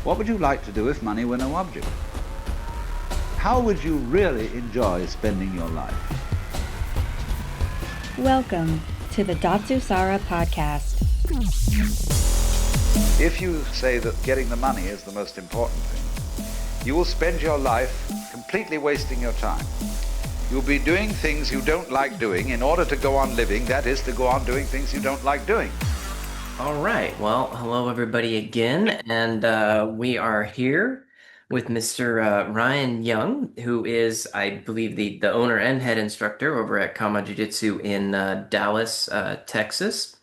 What would you like to do if money were no object? How would you really enjoy spending your life? Welcome to the Datsusara podcast. If you say that getting the money is the most important thing, you will spend your life completely wasting your time. You'll be doing things you don't like doing in order to go on living, that is, to go on doing things you don't like doing. All right. Well, hello everybody again, and we are here with Mr. Ryan Young, who is, I believe, the owner and head instructor over at Kama Jiu Jitsu in Dallas, Texas,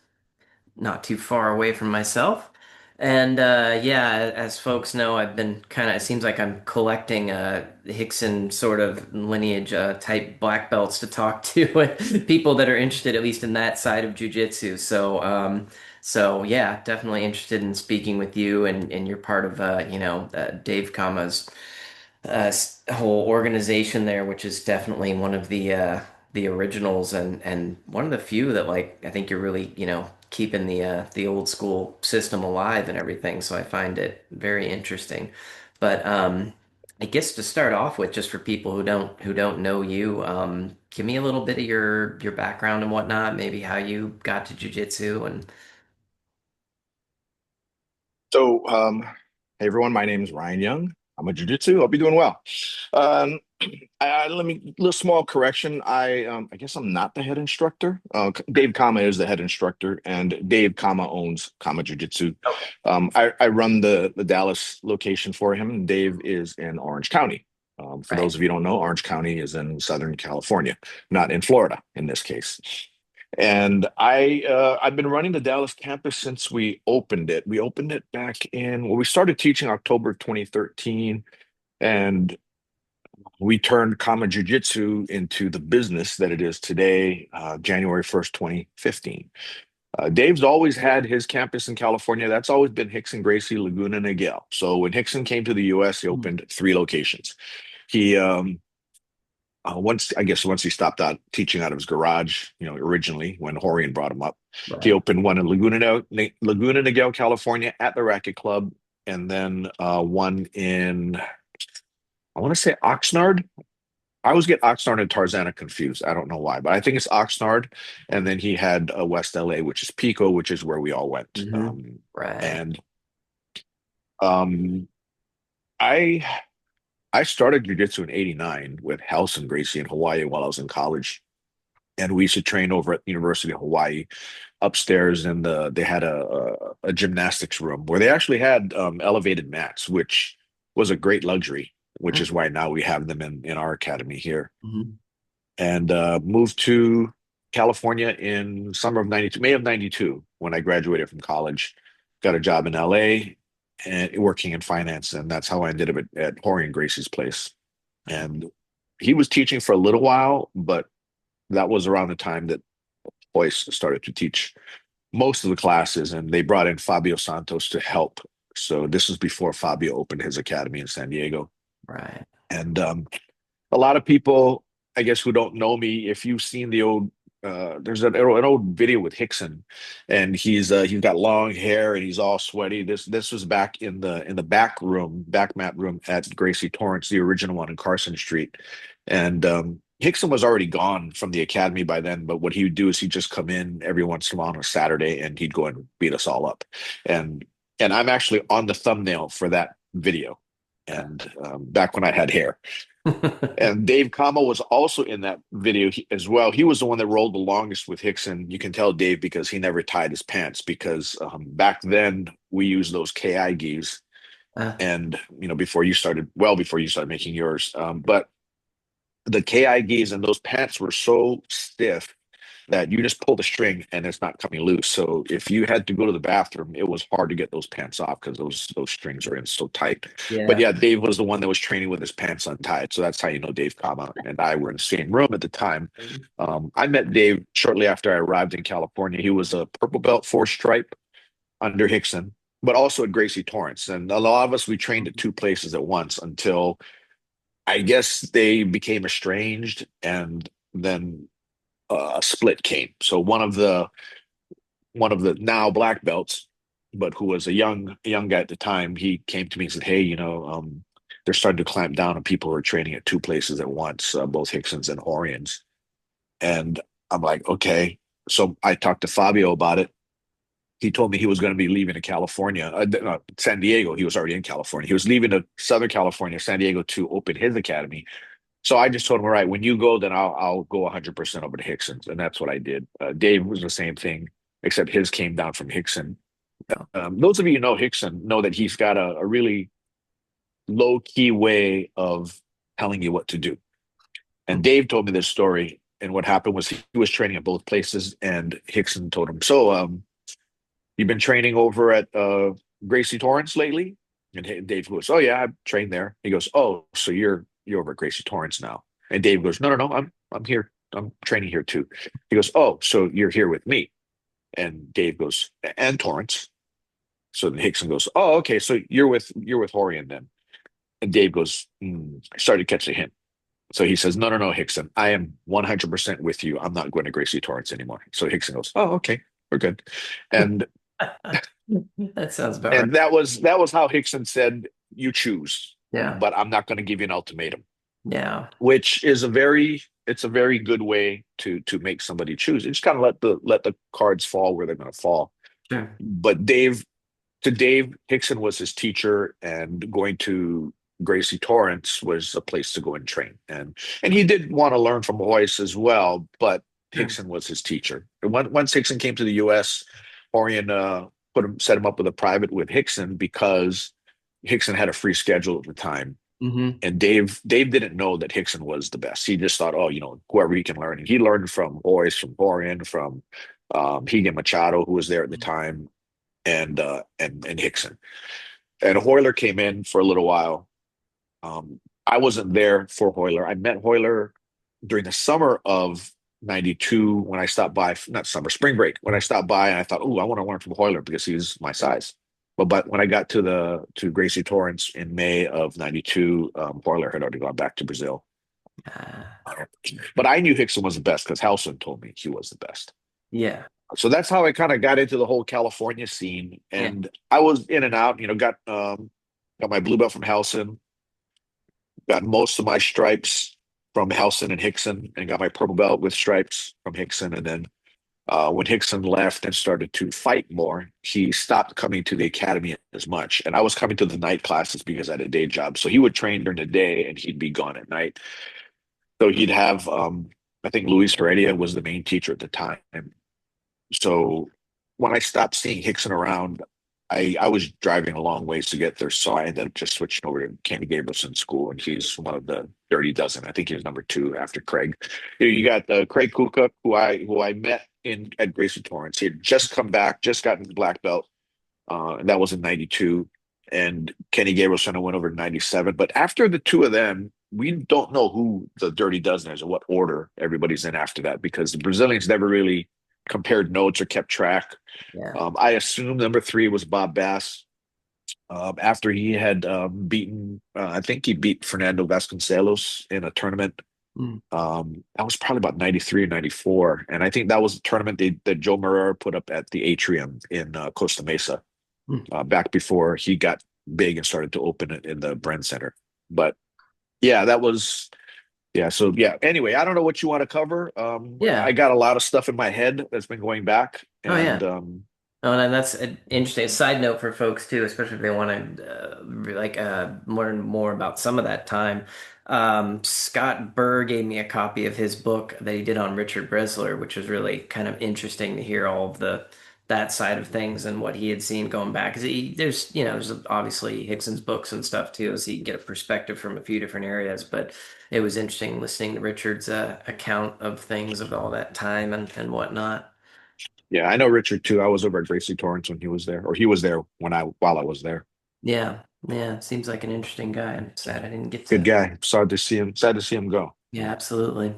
not too far away from myself. And yeah, as folks know, I've been kind of, it seems like I'm collecting Rickson sort of lineage type black belts to talk to people that are interested, at least in that side of jiu-jitsu. So yeah, definitely interested in speaking with you, and you're part of, Dave Kama's whole organization there, which is definitely one of the originals and one of the few that, like, I think you're really, keeping the old school system alive and everything. So I find it very interesting. But I guess to start off with, just for people who don't know you, give me a little bit of your background and whatnot, maybe how you got to jujitsu and Hey everyone, my name is Ryan Young. I'm a jiu-jitsu. Hope you're doing well. Um, let me little small correction. I guess I'm not the head instructor. Dave Kama is the head instructor, and Dave Kama owns Kama Jiu-Jitsu. okay. I run the Dallas location for him, and Dave is in Orange County. For Right. those of you who don't know, Orange County is in Southern California, not in Florida in this case. And I've been running the Dallas campus since we opened it. We opened it back in, well, we started teaching October 2013, and we turned Kama Jiu-Jitsu into the business that it is today, January 1st, 2015. Dave's always had his campus in California. That's always been Rickson Gracie, Laguna Niguel. So when Rickson came to the US, he Mm. opened three locations. He once he stopped out teaching out of his garage, originally when Horian brought him up, he Right. opened one in Laguna Niguel, California, at the Racket Club, and then one in, I want to say, Oxnard. I always get Oxnard and Tarzana confused. I don't know why, but I think it's Oxnard. And then he had West LA, which is Pico, which is where we all went. Right. And um, I I started jiu-jitsu in '89 with Relson Gracie in Hawaii while I was in college. And we used to train over at the University of Hawaii upstairs, and they had a gymnastics room where they actually had elevated mats, which was a great luxury, which is why now we have them in our academy here. Mhm. And moved to California in summer of '92, May of '92, when I graduated from college. Got a job in LA and working in finance, and that's how I ended up at Horian Gracie's place. And he was teaching for a little while, but that was around the time that Hoist started to teach most of the classes, and they brought in Fabio Santos to help. So this was before Fabio opened his academy in San Diego. Right. And a lot of people, I guess, who don't know me, if you've seen the old, there's an old video with Rickson, and he's got long hair and he's all sweaty. This was back in the back mat room at Gracie Torrance, the original one in Carson Street. And Rickson was already gone from the academy by then, but what he would do is he'd just come in every once in a while on a Saturday and he'd go and beat us all up. And and I'm actually on the thumbnail for that video. And back when I had hair. And Dave Kama was also in that video as well. He was the one that rolled the longest with Rickson. You can tell Dave because he never tied his pants because back then we used those KI gis, Uh, and before you started making yours. But the KI gis and those pants were so stiff that you just pull the string and it's not coming loose. So if you had to go to the bathroom, it was hard to get those pants off because those strings are in so tight. But yeah. yeah, Dave was the one that was training with his pants untied. So that's how you know Dave Kama and I were in the same room at the time. I met Dave shortly after I arrived in California. He was a purple belt four stripe under Rickson, but also at Gracie Torrance. And a lot of us we trained at two places at once until I guess they became estranged, and then a split came. So one of the now black belts but who was a young guy at the time. He came to me and said, "Hey, they're starting to clamp down on people who are training at two places at once, both Hickson's and Horian's." And I'm like, okay. So I talked to Fabio about it. He told me he was going to be leaving to California, San Diego. He was already in California. He was leaving to Southern California, San Diego, to open his academy. So I just told him, all right, when you go, then I'll go 100% over to Hickson's, and that's what I did. Dave was the same thing, except his came down from Hickson. Those of you who know Hickson know that he's got a really low key way of telling you what to do. And Dave told me this story, and what happened was he was training at both places, and Hickson told him, "So, you've been training over at Gracie Torrance lately?" And Dave goes, "Oh yeah, I've trained there." He goes, "Oh, so you're over at Gracie Torrance now?" And Dave goes, "No, no, no, I'm here. I'm training here too." He goes, "Oh, so you're here with me?" And Dave goes, "And Torrance." So then Hickson goes, "Oh, okay, so you're with Horian then." And Dave goes, I started to catch a hint. So he says, "No, no, no, Hickson, I am 100% with you. I'm not going to Gracie Torrance anymore." So Hickson goes, "Oh, okay, we're good." And That sounds about right. and that was how Hickson said, "You choose, Yeah. but I'm not going to give you an ultimatum," Yeah. which is it's a very good way to make somebody choose. You just kind of let the cards fall where they're going to fall. Sure. But Dave, Hickson was his teacher, and going to Gracie Torrance was a place to go and train. And he did want to learn from Royce as well, but Sure. Hickson was his teacher. And once Hickson came to the U.S., Orion set him up with a private with Hickson because Hickson had a free schedule at the time. Hmm. And Dave didn't know that Hickson was the best. He just thought, oh, whoever he can learn. And he learned from Royce, from Orion, from Higan Machado, who was there at the time, and Hickson. And Hoyler came in for a little while. I wasn't there for Hoyler. I met Hoyler during the summer of '92 when I stopped by, not summer, spring break, when I stopped by, and I thought, oh, I want to learn from Hoyler because he's my size. But when I got to Gracie Torrance in May of '92, Hoyler had already gone back to Brazil. Uh, But I knew Hickson was the best because Halson told me he was the best. yeah. So that's how I kind of got into the whole California scene, Yeah. and I was in and out. Got my blue belt from Halson, got most of my stripes from Halson and Hickson, and got my purple belt with stripes from Hickson. And then when Hickson left and started to fight more, he stopped coming to the academy as much. And I was coming to the night classes because I had a day job. So he would train during the day and he'd be gone at night. So he'd have, I think Luis Heredia was the main teacher at the time. So when I stopped seeing Hickson around, I was driving a long ways to get there, so I ended up just switching over to Kenny Gabrielson School, and he's one of the Dirty Dozen. I think he was number two after Craig. You got Craig Kuka, who I met in at Gracie Torrance. He had just come back, just gotten the black belt, and that was in '92. And Kenny Gabrielson I went over in '97. But after the two of them, we don't know who the Dirty Dozen is or what order everybody's in after that because the Brazilians never really compared notes or kept track. Yeah. I assume number three was Bob Bass. After he had beaten, I think he beat Fernando Vasconcelos in a tournament. Mm. That was probably about '93 or '94, and I think that was the tournament that Joe Moreira put up at the Atrium in Costa Mesa, Mm. back before he got big and started to open it in the Bren Center. But yeah, that was yeah. So yeah. Anyway, I don't know what you want to cover. I Yeah. got a lot of stuff in my head that's been going back, Oh, yeah. and Oh, and that's an interesting side note for folks too, especially if they want to learn more about some of that time. Scott Burr gave me a copy of his book that he did on Richard Bresler, which was really kind of interesting to hear all of that side of things and what he had seen going back. Because there's obviously Hickson's books and stuff too, so you can get a perspective from a few different areas. But it was interesting listening to Richard's account of things of all that time and whatnot. yeah, I know Richard too. I was over at Gracie Torrance when he was there, or he was there while I was there. Yeah, yeah, seems like an interesting guy. I'm sad I didn't get Good to. guy. Sad to see him go. Yeah, absolutely.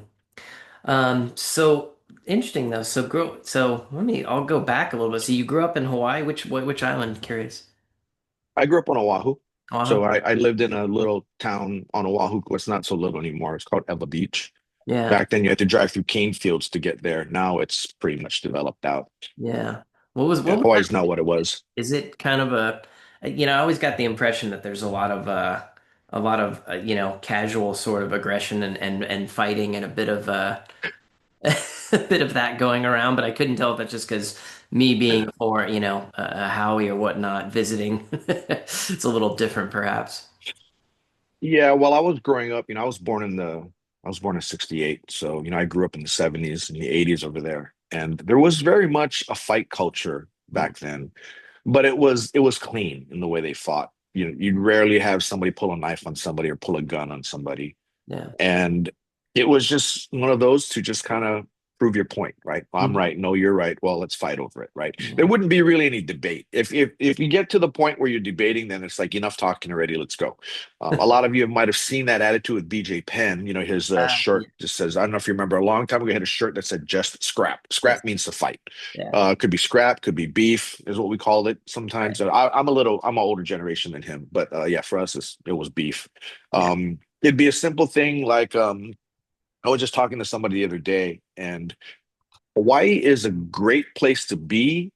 So interesting though. So I'll go back a little bit. So you grew up in Hawaii. Which island? Curious. I grew up on Oahu, Oahu. so I lived in a little town on Oahu. It's not so little anymore. It's called Ella Beach. Yeah, Back then, you had to drive through cane fields to get there. Now it's pretty much developed out. yeah. what Yeah, was that? Hawaii's not what it was. Is it kind of I always got the impression that there's a lot of casual sort of aggression and fighting and a bit of a bit of that going around, but I couldn't tell if that's just because me being for, a Howie or whatnot visiting, it's a little different perhaps. Yeah, well, I was growing up, I was born in 68. So, I grew up in the 70s and the 80s over there. And there was very much a fight culture Mm, back then, but it was clean in the way they fought. You'd rarely have somebody pull a knife on somebody or pull a gun on somebody. yeah. And it was just one of those to just kind of prove your point, right? I'm Mhm. right. No, you're right. Well, let's fight over it, right? There Yeah. wouldn't be really any debate. If you get to the point where you're debating, then it's like enough talking already. Let's go. A lot of you might have seen that attitude with BJ Penn. His Yeah. shirt just says, I don't know if you remember, a long time ago, he had a shirt that said just scrap. Yes. Scrap means to fight. Yeah. Could be scrap, could be beef, is what we called it Right. sometimes. I'm an older generation than him, but yeah, for us, it was beef. Yeah. It'd be a simple thing like I was just talking to somebody the other day, and Hawaii is a great place to be,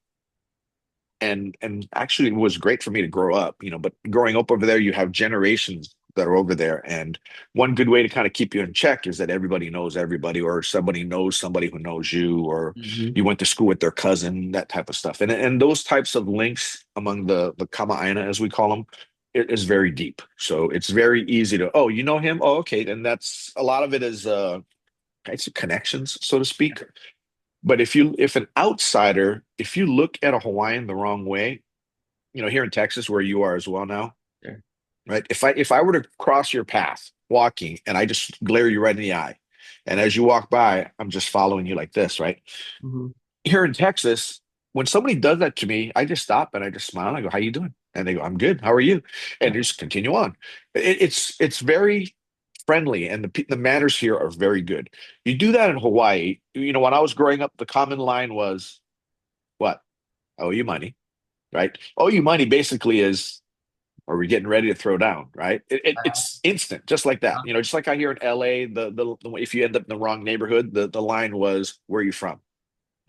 and actually it was great for me to grow up, but growing up over there, you have generations that are over there, and one good way to kind of keep you in check is that everybody knows everybody, or somebody knows somebody who knows you, or Hmm. you went to school with their cousin, that type of stuff. And those types of links among the Kama'aina, as we call them, it is very deep. So it's very easy to, oh, you know him? Oh, okay. Then that's a lot of it is it's connections, so to speak. But if an outsider, if you look at a Hawaiian the wrong way, here in Texas where you are as well now, Sure. right? If I were to cross your path walking and I just glare you right in the eye, and as you walk by, I'm just following you like this, right? Hmm. Here in Texas, when somebody does that to me, I just stop and I just smile and I go, "How you doing?" And they go, "I'm good. How are you?" And just continue on. It's very friendly, and the manners here are very good. You do that in Hawaii. When I was growing up, the common line was, "What? I owe you money." Right? "Owe you money" basically is, "Are we getting ready to throw down?" Right? It's instant, just like that. Just like I hear in LA, if you end up in the wrong neighborhood, the line was, "Where are you from?"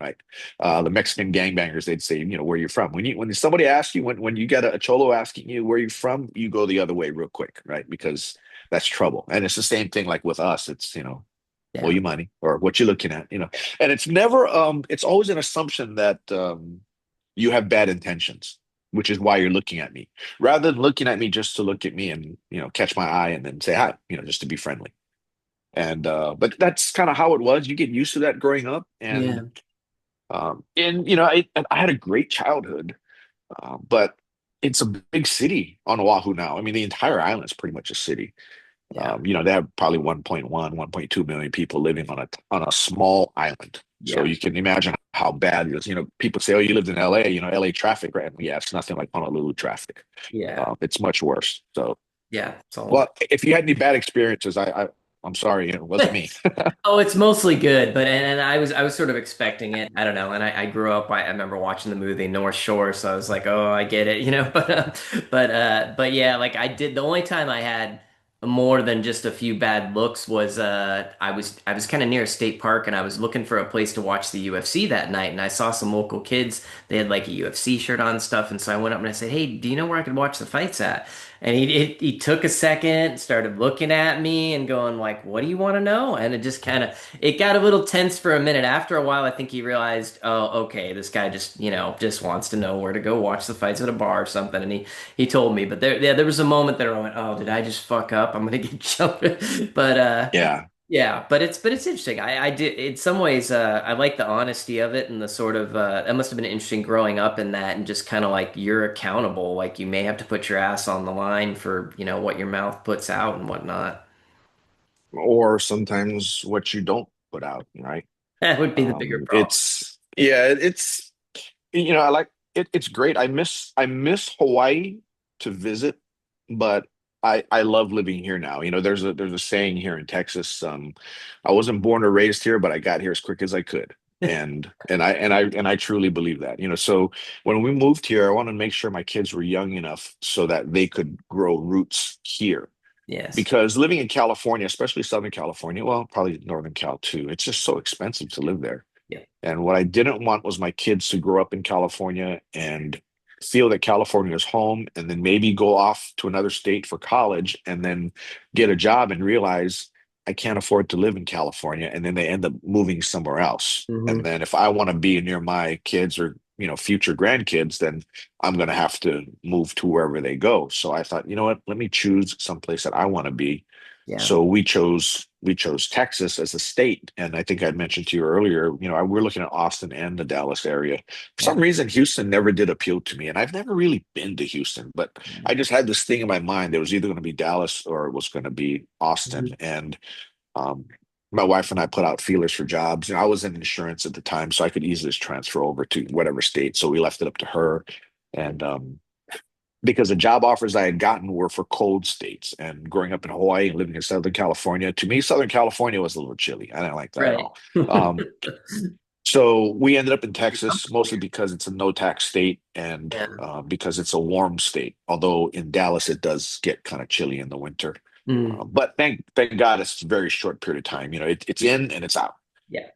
Right? The Mexican gangbangers, they'd say, "Where are you from?" When somebody asks you, when you get a cholo asking you where you from, you go the other way real quick, right? Because that's trouble. And it's the same thing like with us. It's, owe Yeah. you money or what you looking at, and it's never it's always an assumption that you have bad intentions, which is why you're looking at me, rather than looking at me just to look at me and catch my eye and then say hi, just to be friendly. And but that's kind of how it was. You get used to that growing up, Yeah. and I had a great childhood, but it's a big city on Oahu now. I mean, the entire island is pretty much a city. Yeah. They have probably 1.1, 1.2 million people living on a small island. So Yeah. you can imagine how bad it is. People say, "Oh, you lived in LA, LA traffic," right? Yeah, it's nothing like Honolulu traffic. Yeah. It's much worse. So, Yeah. It's all well, if you had any bad experiences, I'm sorry, it wasn't me. Oh, it's mostly good, but and I was sort of expecting it. I don't know, and I grew up. I remember watching the movie North Shore, so I was like, oh, I get it, but yeah, like I did. The only time I had more than just a few bad looks was I was kind of near a state park, and I was looking for a place to watch the UFC that night, and I saw some local kids. They had like a UFC shirt on and stuff, and so I went up and I said, hey, do you know where I could watch the fights at? And he took a second, started looking at me and going like, "What do you want to know?" And it just kind of it got a little tense for a minute. After a while, I think he realized, "Oh, okay, this guy just wants to know where to go watch the fights at a bar or something." And he told me, but there was a moment there I went, "Oh, did I just fuck up? I'm gonna get jumped." But Yeah. yeah, but it's interesting. I did in some ways. I like the honesty of it and the sort of that must have been interesting growing up in that and just kind of like you're accountable. Like you may have to put your ass on the line for what your mouth puts out and whatnot. Or sometimes what you don't put out, right? That would be the bigger problem. It's yeah, I like it. It's great. I miss Hawaii to visit, but I love living here now. There's a saying here in Texas. I wasn't born or raised here, but I got here as quick as I could. And I truly believe that. So when we moved here, I wanted to make sure my kids were young enough so that they could grow roots here. Yes. Because living in California, especially Southern California, well, probably Northern Cal too, it's just so expensive to live there. Yeah. And what I didn't want was my kids to grow up in California and feel that California is home and then maybe go off to another state for college and then get a job and realize I can't afford to live in California. And then they end up moving somewhere else. Hmm. And then if I want to be near my kids or, future grandkids, then I'm going to have to move to wherever they go. So I thought, you know what, let me choose someplace that I want to be. Yeah. So we chose Texas as a state, and I think I'd mentioned to you earlier. We're looking at Austin and the Dallas area. For Yeah. some reason, Houston never did appeal to me, and I've never really been to Houston. But I just had this thing in my mind. It was either going to be Dallas or it was going to be Austin. Mhm. And um, my wife and I put out feelers for jobs. I was in insurance at the time, so I could easily just transfer over to whatever state. So we left it up to her, and because the job offers I had gotten were for cold states. And growing up in Hawaii and living in Southern California, to me, Southern California was a little chilly. I didn't like that at Right. all. Um, so we ended up in Texas mostly because it's a no tax state and Yeah. because it's a warm state. Although in Dallas, it does get kind of chilly in the winter. Mm. But thank God it's a very short period of time. It's in and it's out. Yeah.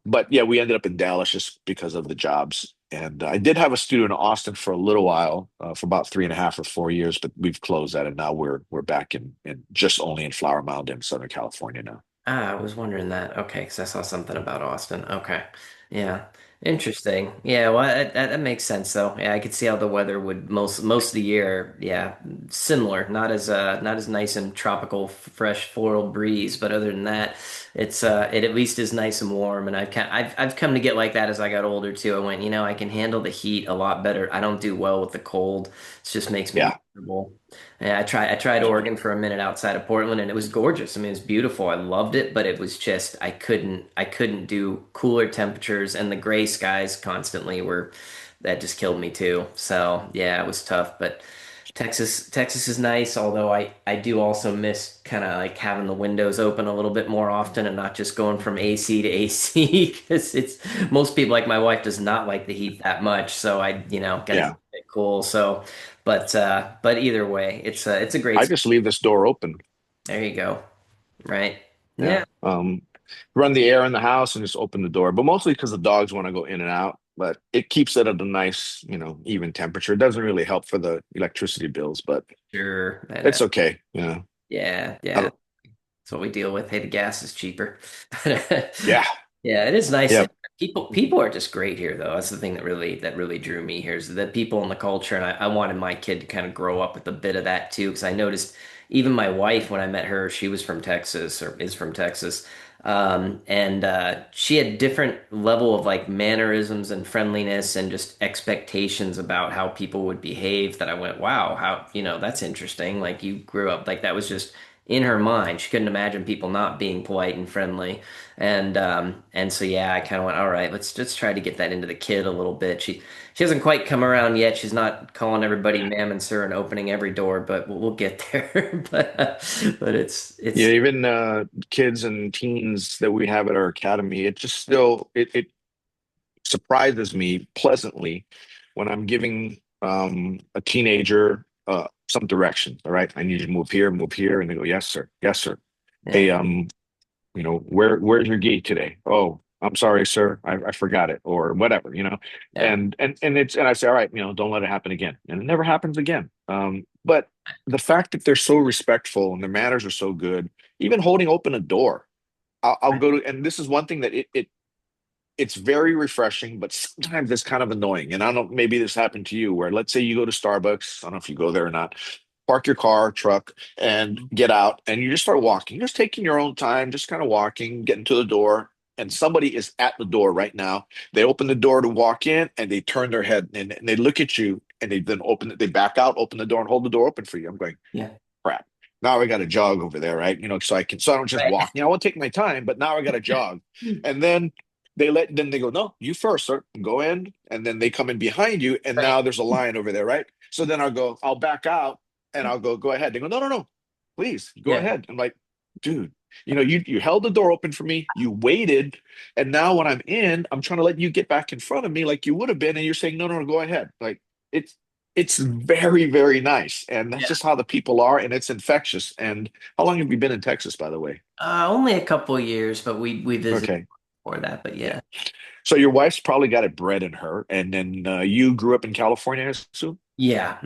But yeah, we ended up in Dallas just because of the jobs. And I did have a studio in Austin for a little while, for about 3.5 or 4 years, but we've closed that, and now we're back in just only in Flower Mound in Southern California now. Ah, I was wondering that. Okay, because I saw something about Austin. Okay. Yeah. Interesting. Yeah, well, that makes sense though. Yeah, I could see how the weather would most of the year, yeah, similar. Not as nice and tropical, fresh floral breeze, but other than that, it at least is nice and warm. And I've come to get like that as I got older too. I went, I can handle the heat a lot better. I don't do well with the cold. It just makes me Yeah, miserable. Yeah, I tried Oregon for a minute outside of Portland and it was gorgeous. I mean, it was beautiful. I loved it, but it was just I couldn't do cooler temperatures and the gray skies constantly were that just killed me too. So, yeah, it was tough, but Texas is nice, although I do also miss kind of like having the windows open a little bit more often and not just going from AC to AC because it's most people like my wife does not like the heat that much, so I, gotta yeah. keep it cool. So, but either way, it's a great I just leave this door open. there you go. Right. Yeah. Yeah. Run the air in the house and just open the door, but mostly because the dogs want to go in and out. But it keeps it at a nice, even temperature. It doesn't really help for the electricity bills, but Sure. it's okay. Yeah. Yeah. I Yeah. don't, That's what we deal with. Hey, the gas is cheaper. yeah. Yeah, it is nice. Yeah. People are just great here, though. That's the thing that really drew me here is the people and the culture, and I wanted my kid to kind of grow up with a bit of that too, because I noticed even my wife when I met her, she was from Texas or is from Texas, and she had different level of like mannerisms and friendliness and just expectations about how people would behave. That I went, wow, how that's interesting. Like you grew up like that was just in her mind. She couldn't imagine people not being polite and friendly. And so yeah, I kind of went, all right, let's just try to get that into the kid a little bit. She hasn't quite come around yet. She's not calling everybody ma'am and sir and opening every door, but we'll get there. But Yeah. it's Even kids and teens that we have at our academy, it just still it surprises me pleasantly when I'm giving a teenager some direction. All right, I need you to move here, and they go, yes, sir, yes, sir. yeah, Hey, where's your gate today? Oh, I'm sorry, sir, I forgot it, or whatever, yeah, and I say, all right, don't let it happen again, and it never happens again. But the fact that they're so respectful and their manners are so good, even holding open a door, I'll go to, and this is one thing that it's very refreshing, but sometimes it's kind of annoying. And I don't know, maybe this happened to you where let's say you go to Starbucks, I don't know if you go there or not, park your car, truck, and get out, and you just start walking, just taking your own time, just kind of walking, getting to the door. And somebody is at the door right now. They open the door to walk in and they turn their head and they look at you and they then open it, they back out, open the door and hold the door open for you. I'm going, yeah, crap. Now I got to jog over there, right? So I don't just right. walk. I want to take my time, but now I got to jog. And then then they go, no, you first, sir. Go in. And then they come in behind you. And Right. now there's a line over there, right? So then I'll back out and I'll go ahead. They go, no, no, no, please go Yeah. ahead. I'm like, dude, you held the door open for me. You waited. And now when I'm in, I'm trying to let you get back in front of me like you would have been. And you're saying, no, no, no, go ahead. Like it's very, very nice. And that's Yeah. just how the people are. And it's infectious. And how long have you been in Texas, by the way? Only a couple of years, but we visited Okay. before that. But Yeah. yeah, So your wife's probably got it bred in her, and then you grew up in California, I assume? Yeah.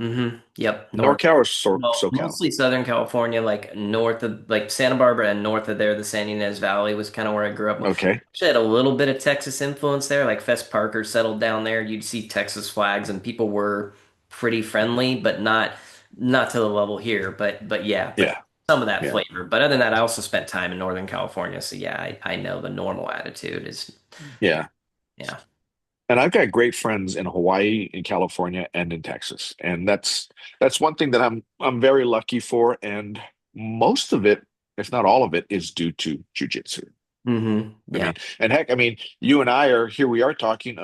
Yep. North. NorCal or Well, SoCal? mostly Southern California, like north of like Santa Barbara and north of there, the San Ynez Valley was kind of where I grew up. Okay. Actually had a little bit of Texas influence there. Like Fess Parker settled down there. You'd see Texas flags and people were pretty friendly, but not to the level here. But yeah, but Yeah. some of that Yeah. flavor. But other than that, I also spent time in Northern California. So yeah, I know the normal attitude is Yeah. yeah. And I've got great friends in Hawaii, in California, and in Texas. And that's one thing that I'm very lucky for. And most of it, if not all of it, is due to jujitsu. I Yeah. mean, and heck, I mean, you and I are here. We are talking.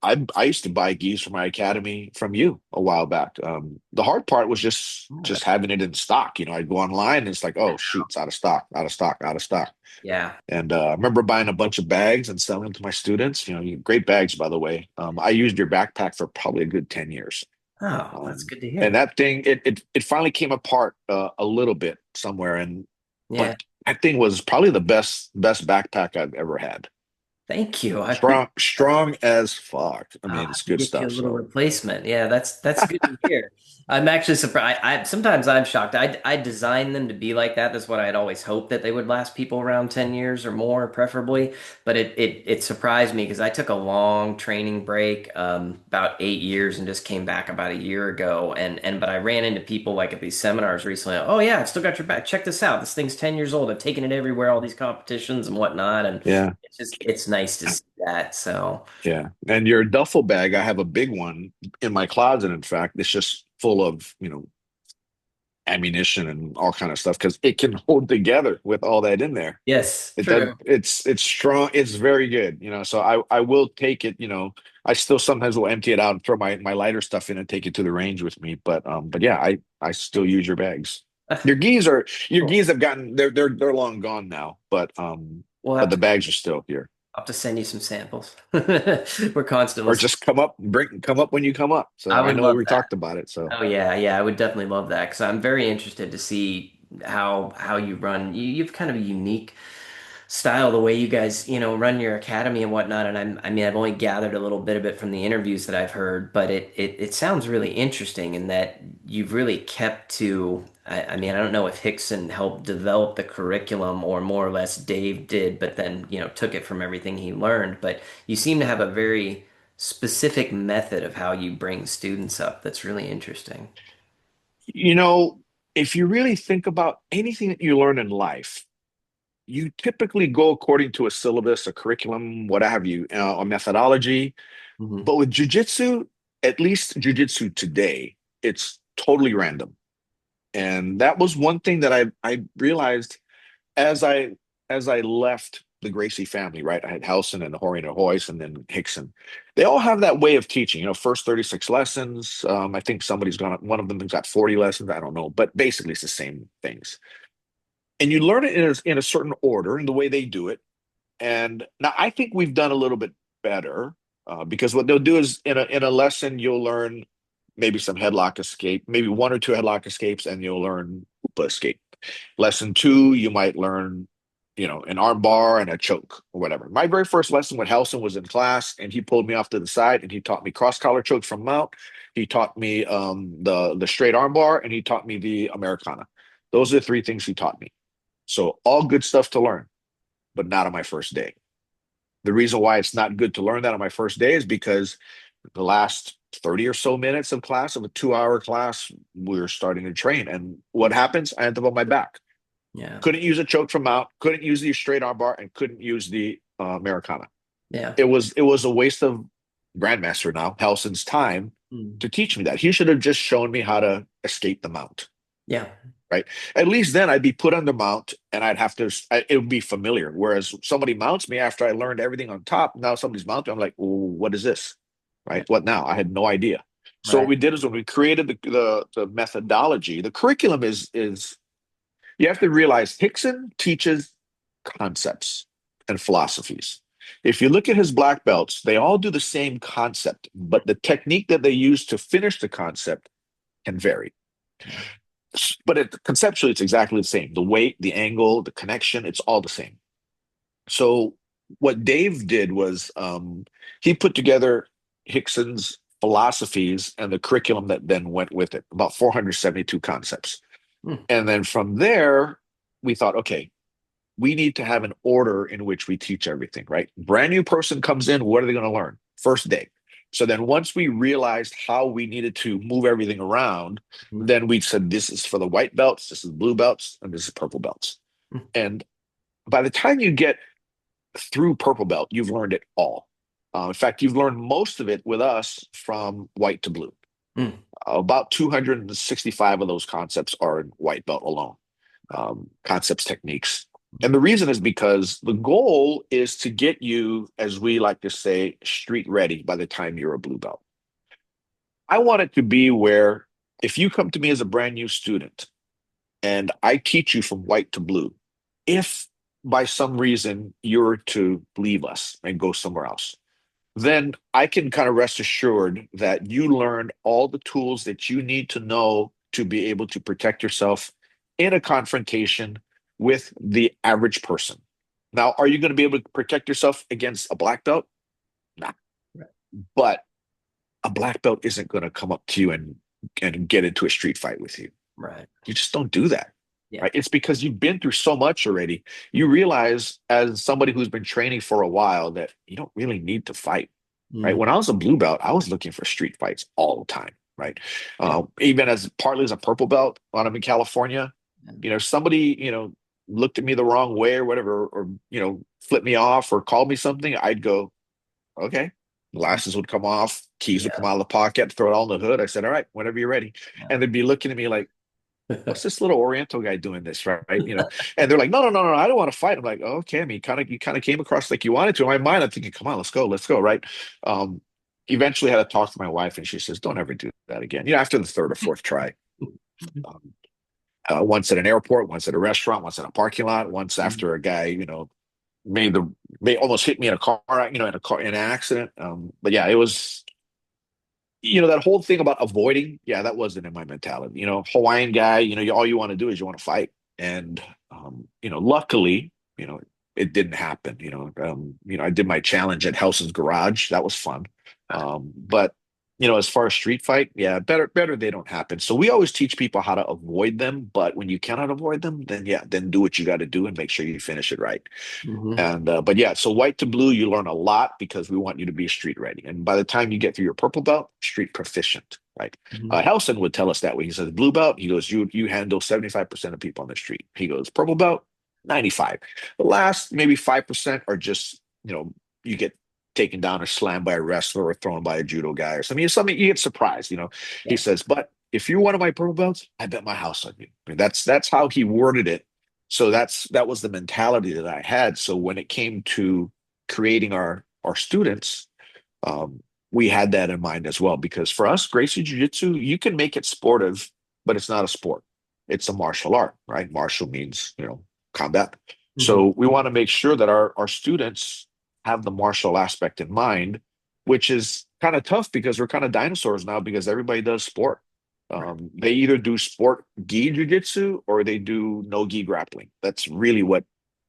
I used to buy gis for my academy from you a while back. The hard part was just having it in stock. I'd go online and it's like, oh shoot, it's out of stock, out of stock, out of stock. Yeah. And I remember buying a bunch of bags and selling them to my students. Great bags, by the way. I used your backpack for probably a good 10 years. Oh, that's good to And hear. that thing, it finally came apart a little bit somewhere. Yeah. But that thing was probably the best backpack I've ever had. Thank you. I appreciate Strong as fuck. I I'll mean, it's have to good get you a stuff. little So replacement. Yeah, that's good to hear. I'm actually surprised. Sometimes I'm shocked. I designed them to be like that. That's what I'd always hoped that they would last people around 10 years or more, preferably. But it surprised me because I took a long training break, about 8 years, and just came back about a year ago. But I ran into people like at these seminars recently. Oh yeah, I've still got your back. Check this out. This thing's 10 years old. I've taken it everywhere, all these competitions and whatnot. And yeah, it's nice to see that. So. yeah. And your duffel bag, I have a big one in my closet. In fact, it's just full of, ammunition and all kind of stuff because it can hold together with all that in there. Yes, It does. true. It's strong. It's very good. So I will take it. I still sometimes will empty it out and throw my lighter stuff in and take it to the range with me. But yeah, I still use your bags. Your Cool. geese have gotten they're long gone now. We'll But have the to bags are still here. I'll have to send you some samples. We're constantly. Or just come up when you come up. I So I would know love we that. talked about it. So Oh yeah, yeah, I would definitely love that because I'm very interested to see how you run. You've kind of a unique style, the way you guys, run your academy and whatnot. And I mean, I've only gathered a little bit of it from the interviews that I've heard, but it sounds really interesting in that you've really kept to. I mean, I don't know if Hickson helped develop the curriculum or more or less Dave did, but then, took it from everything he learned. But you seem to have a very specific method of how you bring students up. That's really interesting. you know, if you really think about anything that you learn in life, you typically go according to a syllabus, a curriculum, what have you, a methodology. Hmm. But with jujitsu, at least jujitsu today, it's totally random. And that was one thing that I realized as I left the Gracie family, right? I had Helson and Hori and Hoyce and then Hickson. They all have that way of teaching, first 36 lessons. I think one of them has got 40 lessons. I don't know, but basically it's the same things. And you learn it in a certain order in the way they do it. And now I think we've done a little bit better because what they'll do is in a lesson you'll learn maybe some headlock escape, maybe one or two headlock escapes, and you'll learn Upa escape. Lesson two, you might learn, an arm bar and a choke or whatever. My very first lesson with Helson was in class, and he pulled me off to the side and he taught me cross collar chokes from mount. He taught me the straight arm bar, and he taught me the Americana. Those are the three things he taught me. So all good stuff to learn, but not on my first day. The reason why it's not good to learn that on my first day is because the last 30 or so minutes of class, of a 2-hour class, we're starting to train. And what happens? I end up on my back. Yeah. Couldn't use a choke from out, couldn't use the straight arm bar, and couldn't use the Americana. Yeah. It was a waste of Grandmaster now, Helson's time Mm. to teach me that. He should have just shown me how to escape the mount. Yeah. Right. At least then I'd be put under mount and I'd have to, it would be familiar. Whereas somebody mounts me after I learned everything on top. Now somebody's mounting. I'm like, well, what is this? Yeah. Right. What now? I had no idea. So what Right. we did is when we created the methodology, the curriculum is you have to realize Hickson teaches concepts and philosophies. If you look at his black belts, they all do the same concept, but the technique that they use to finish the concept can vary. Yeah. But conceptually, it's exactly the same. The weight, the angle, the connection, it's all the same. So what Dave did was he put together Hickson's philosophies and the curriculum that then went with it, about 472 concepts. Hmm. And then from there, we thought, okay, we need to have an order in which we teach everything, right? Brand new person comes in, what are they going to learn? First day. So then once we realized how we needed to move everything around, Hmm. then we said, this is for the white belts, this is blue belts, and this is purple belts. Hmm. And by the time you get through purple belt, you've learned it all. In fact, you've learned most of it with us from white to blue. Hmm. About 265 of those concepts are in white belt alone, concepts, techniques. And the reason is because the goal is to get you, as we like to say, street ready by the time you're a blue belt. I want it to be where if you come to me as a brand new student and I teach you from white to blue, if by some reason you're to leave us and go somewhere else, then I can kind of rest assured that you learned all the tools that you need to know to be able to protect yourself in a confrontation with the average person. Now, are you going to be able to protect yourself against a black belt? Nah. Right. But a black belt isn't going to come up to you and get into a street fight with you. Right. You just don't do that. Yeah. Right? It's because you've been through so much already. You realize, as somebody who's been training for a while, that you don't really need to fight. Right? Mm. When I was a blue belt, I was looking for street fights all the time. Right? Yeah. Even as partly as a purple belt when I'm in California, Yeah. somebody looked at me the wrong way or whatever, or flipped me off or called me something, I'd go, okay. Glasses would come off, keys would come Yeah. out of the pocket, throw it all in the hood. I said, all right, whenever you're ready. Yeah. And they'd be looking at me like, what's this little Oriental guy doing this, right? And they're like, no, no, no, no, I don't want to fight. I'm like, oh, okay, I mean, you kind of came across like you wanted to. In my mind, I'm thinking, come on, let's go, right? Um, Eventually had to talk to my wife, and she says, don't ever do that again. After the third or fourth try, um, once at an airport, once at a restaurant, once in a parking lot, once after a guy, may almost hit me in a car, in an accident. But yeah, it was that whole thing about avoiding, yeah, that wasn't in my mentality. Hawaiian guy, all you want to do is you want to fight. And luckily, it didn't happen. I did my challenge at Helson's Garage. That was fun. But as far as street fight, yeah, better they don't happen. So we always teach people how to avoid them, but when you cannot avoid them, then do what you got to do and make sure you finish it right. Mhm. And but yeah, so white to blue, you learn a lot because we want you to be street ready. And by the time you get through your purple belt, street proficient, right? Mhm. Helson would tell us that way. He says, blue belt, he goes, you handle 75% of people on the street. He goes, purple belt, 95. The last maybe 5% are just, you get taken down or slammed by a wrestler or thrown by a judo guy or something you get surprised. He Yeah. says, but if you're one of my purple belts, I bet my house on you. I mean, that's how he worded it. So that was the mentality that I had. So when it came to creating our students, we had that in mind as well. Because for us, Gracie Jiu Jitsu, you can make it sportive, but it's not a sport. It's a martial art, right? Martial means combat. Mhm. So we want to make sure that our students have the martial aspect in mind, which is kind of tough because we're kind of dinosaurs now because everybody does sport. They either do sport gi jujitsu or they do no gi grappling. That's really what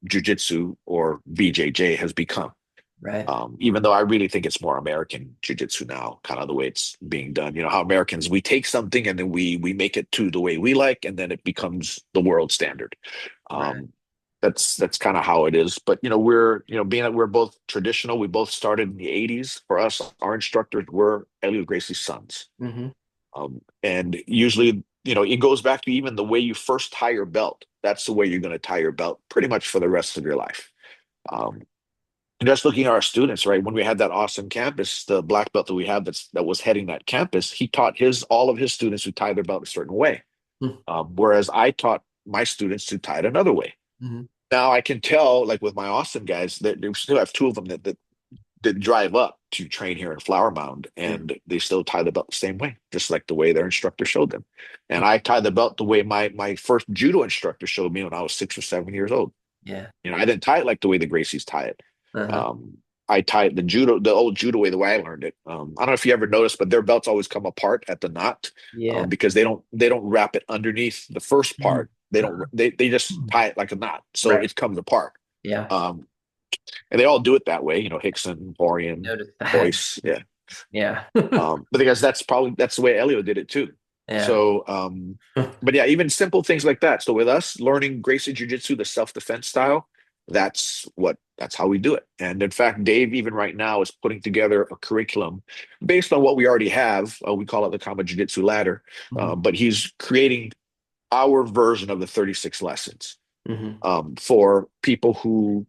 jujitsu or BJJ has become. Right. Even though I really think it's more American jujitsu now, kind of the way it's being done. How Americans, we take something and then we make it to the way we like, and then it becomes the world standard. Right. That's kind of how it is. But we're being that we're both traditional, we both started in the 80s. For us, our instructors were Elliot Gracie's sons. Mm-hmm. And usually, it goes back to even the way you first tie your belt. That's the way you're going to tie your belt pretty much for the rest of your life. And just looking at our students, right? When we had that awesome campus, the black belt that we have that was heading that campus, he taught all of his students to tie their belt a certain way. Whereas I taught my students to tie it another way. Mm-hmm. Now I can tell, like with my Austin guys, that they still have two of them that drive up to train here in Flower Mound, and they still tie the belt the same way, just like the way their instructor showed them. And I tie the belt the way my first judo instructor showed me when I was 6 or 7 years old. Yeah. I didn't tie it like the way the Gracies tie it. Uh-huh. I tied the old judo way, the way I learned it. I don't know if you ever noticed, but their belts always come apart at the knot. Yeah. Because they don't wrap it underneath the first part. They just tie it like a knot, so Right. it comes apart. Yeah. And they all do it that way, Hickson, Borean, Noticed that. Boyce, yeah. Yeah. But because that's the way Elio did it too. Yeah. So, but yeah, even simple things like that. So with us learning Gracie Jiu Jitsu, the self-defense style, that's how we do it. And in fact, Dave, even right now, is putting together a curriculum based on what we already have. We call it the Kama Jiu Jitsu ladder, Mhm. but he's creating our version of the 36 lessons Mhm. for people who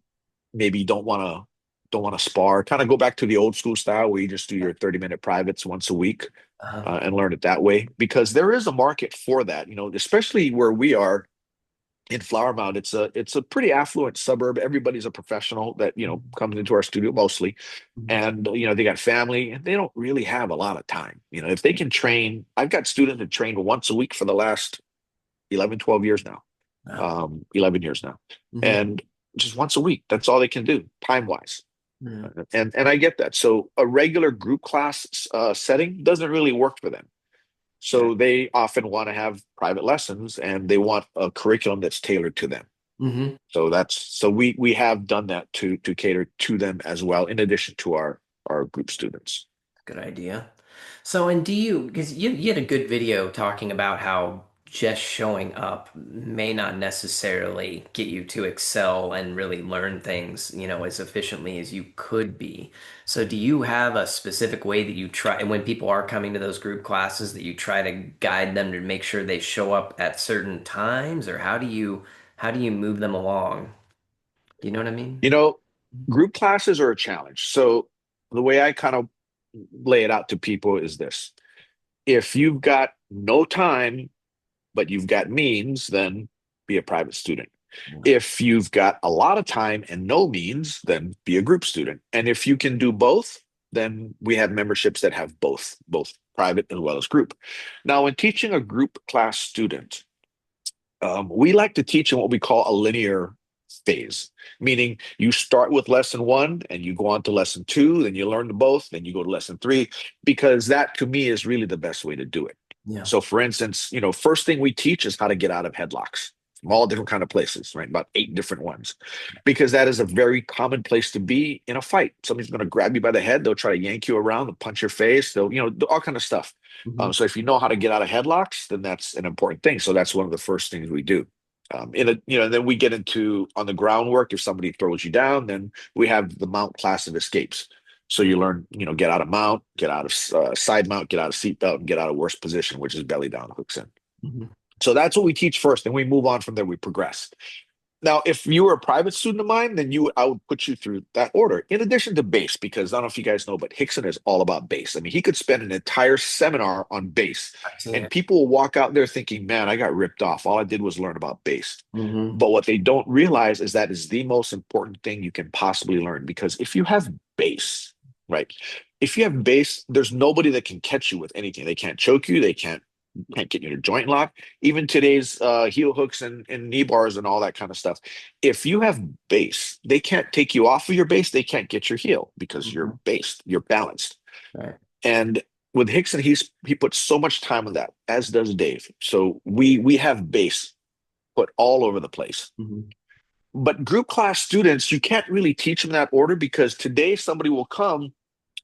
maybe don't want to spar. Kind of go back to the old school style where you just do your 30-minute privates once a week Uh-huh. and learn it that way. Because there is a market for that, especially where we are in Flower Mound. It's a pretty affluent suburb. Everybody's a professional that comes into our studio mostly, Mhm. and they got family and they don't really have a lot of time. If they can train, I've got students that train once a week for the last 11, 12 years now, Wow. 11 years now, Mhm. and just once a week. That's all they can do time wise. Mhm. And I get that. So a regular group class setting doesn't really work for them. Okay. So they often want to have private lessons, and they want a curriculum that's tailored to them. Mhm. So we have done that to cater to them as well, in addition to our group students. Good idea. So, and because you had a good video talking about how just showing up may not necessarily get you to excel and really learn things, as efficiently as you could be. So, do you have a specific way that you try, and when people are coming to those group classes, that you try to guide them to make sure they show up at certain times, or how do you move them along? Do you know what I mean? You know, Group classes are a challenge. So the way I kind of lay it out to people is this: if you've got no time but you've got means, then be a private student. If you've got a lot of time and no means, then be a group student. And if you can do both, then we have memberships that have both private as well as group. Now, when teaching a group class student, we like to teach in what we call a linear phase, meaning you start with lesson one and you go on to lesson two, then you learn both, then you go to lesson three, because that to me is really the best way to do it. Yeah. So for instance, first thing we teach is how to get out of headlocks from all different kind of places, right? About 8 different ones, because that is a very common place to be in a fight. Somebody's going to grab you by the head. They'll try to yank you around, they'll punch your face. They'll, do all kind of stuff. Mhm. So if you know how to get out of headlocks, then that's an important thing. So that's one of the first things we do. Then we get into on the groundwork. If somebody throws you down, then we have the mount class of escapes. So you learn, get out of mount, get out of side mount, get out of seatbelt, and get out of worst position, which is belly down, hooks in. Mhm. So that's what we teach first, and we move on from there. We progress. Now, if you were a private student of mine, then I would put you through that order, in addition to base, because I don't know if you guys know, but Hickson is all about base. I mean, he could spend an entire seminar on base, I've seen and it. people will walk out there thinking, "Man, I got ripped off. All I did was learn about base." Mhm. But what they don't realize is that is the most important thing you can possibly learn, because if you have base, right? If you have base, there's nobody that can catch you with anything. They can't choke you. They can't get you to joint lock. Even today's heel hooks and knee bars and all that kind of stuff. If you have base, they can't take you off of your base. They can't get your heel because you're Mhm. based, you're balanced. Right. And with Hickson, he puts so much time on that, as does Dave. So we have base put all over the place. Mhm. But group class students, you can't really teach them that order, because today somebody will come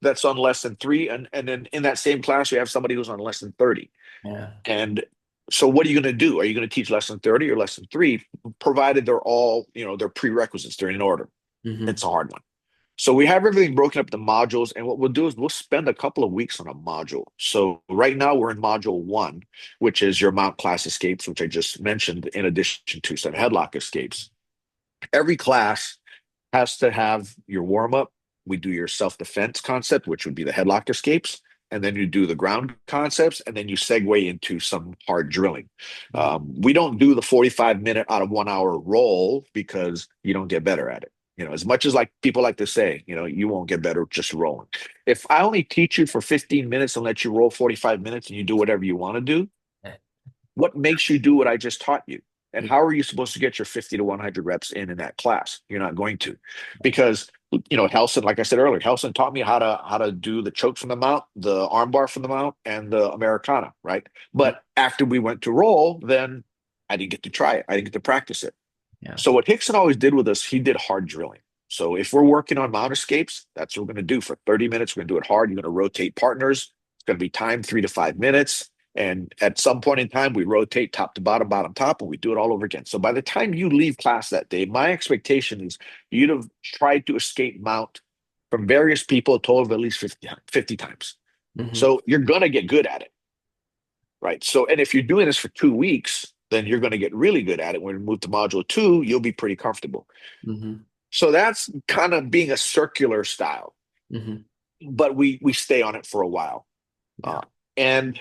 that's on lesson three, and then in that same class you have somebody who's on lesson 30. Yeah. And so what are you going to do? Are you going to teach lesson 30 or lesson three, provided they're all, they're prerequisites, they're in order? Mhm. It's a hard one. So we have everything broken up into modules, and what we'll do is we'll spend a couple of weeks on a module. So right now we're in module one, which is your mount class escapes, which I just mentioned, in addition to some headlock escapes. Every class has to have your warm up. We do your self defense concept, which would be the headlock escapes. And then you do the ground concepts, and then you segue into some hard drilling. Mhm. We don't do the 45-minute out of 1 hour roll, because you don't get better at it. As much as like people like to say, you won't get better just rolling. If I only teach you for 15 minutes and let you roll 45 minutes and you do whatever you want to do, what makes you do what I just taught you? And how are you supposed to get your 50 to 100 reps in that class? You're not going to, because Relson, like I said earlier, Relson taught me how to do the choke from the mount, the armbar from the mount, and the Americana, right? But after we went to roll, then I didn't get to try it. I didn't get to practice it. Yeah. So what Hickson always did with us, he did hard drilling. So if we're working on mount escapes, that's what we're going to do for 30 minutes. We're going to do it hard. You're going to rotate partners. It's going to be timed 3 to 5 minutes. And at some point in time, we rotate top to bottom, bottom, top, and we do it all over again. So by the time you leave class that day, my expectation is you'd have tried to escape mount from various people a total of at least 50 times. Hmm. So you're going to get good at it, right? So, and if you're doing this for 2 weeks, then you're going to get really good at it. When we move to module two, you'll be pretty comfortable. Hmm. So that's kind of being a circular style, Hmm. but we stay on it for a while. Yeah. Uh, and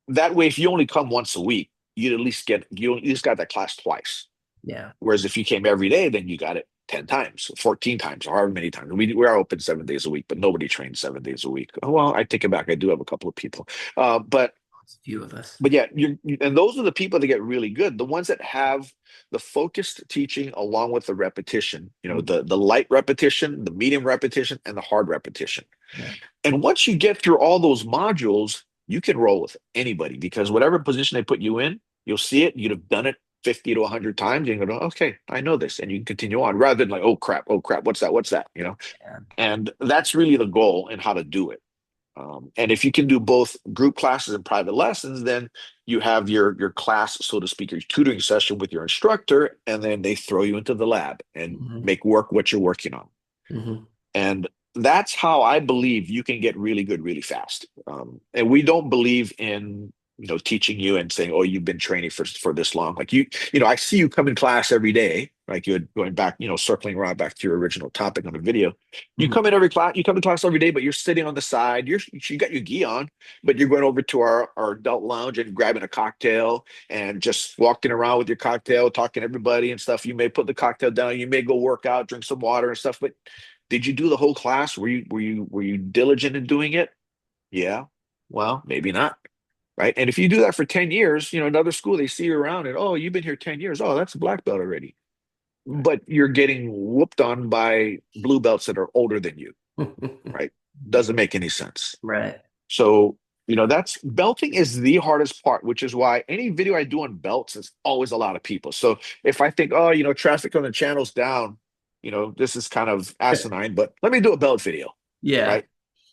that way, if you only come once a week, you at least got that class twice. Yeah. Whereas if you came every day, then you got it 10 times, 14 times, or however many times. We are open 7 days a week, but nobody trains 7 days a week. Oh, well, I take it back. I do have a couple of people. But It's a few of us. but yeah, and those are the people that get really good. The ones that have the focused teaching along with the repetition, the light repetition, the medium repetition, and the hard repetition. Yeah. And once you get through all those modules, you can roll with anybody because whatever position they put you in, you'll see it. You'd have done it 50 to 100 times. You can go, okay, I know this. And you can continue on rather than like, oh crap, what's that? Yeah. And that's really the goal and how to do it. And if you can do both group classes and private lessons, then you have your class, so to speak, your tutoring session with your instructor, and then they throw you into the lab and Hmm. make work what you're working on. Hmm. And that's how I believe you can get really good really fast. And we don't believe in teaching you and saying, oh, you've been training for this long. Like I see you come in class every day, like you're going back, circling around back to your original topic on the video. You Hmm. come in every class, you come to class every day, but you're sitting on the side. You got your gi on, but you're going over to our adult lounge and grabbing a cocktail and just walking around with your cocktail, talking to everybody and stuff. You may put the cocktail down, you may go work out, drink some water and stuff, but did you do the whole class? Were you diligent in doing it? Yeah. Well, maybe not. Right. And if you do that for 10 years, another school, they see you around and, oh, you've been here 10 years. Oh, that's a black belt already. But you're getting whooped on by blue belts that are older than you. Right. Doesn't make any sense. Right. So, that's belting is the hardest part, which is why any video I do on belts is always a lot of people. So if I think, oh, traffic on the channel's down, this is kind of asinine, but let me do a belt video. Yeah. Right.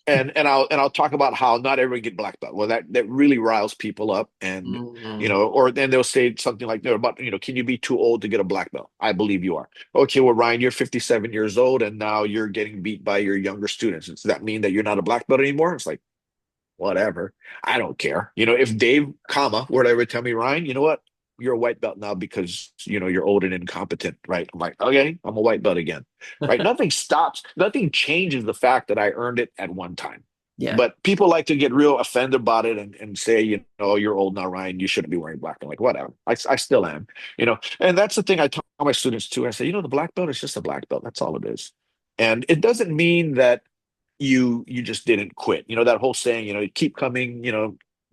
And I'll talk about how not everyone get black belt. Well, that really riles people up, and Hmm. or then they'll say something like, "No, about can you be too old to get a black belt?" I believe you are. Okay, well, Ryan, you're 57 years old, and now you're getting beat by your younger students. Does that mean that you're not a black belt anymore? It's like whatever. I don't care. If Dave, whatever, tell me, Ryan, you know what? You're a white belt now because you're old and incompetent, right? I'm like, okay, I'm a white belt again, right? Nothing changes the fact that I earned it at one time. Yeah. But people like to get real offended about it and say, you're old now, Ryan. You shouldn't be wearing black. I'm like, whatever. I still am, And that's the thing I tell my students too. I say, the black belt is just a black belt. That's all it is, and it doesn't mean that you just didn't quit. That whole saying, keep coming,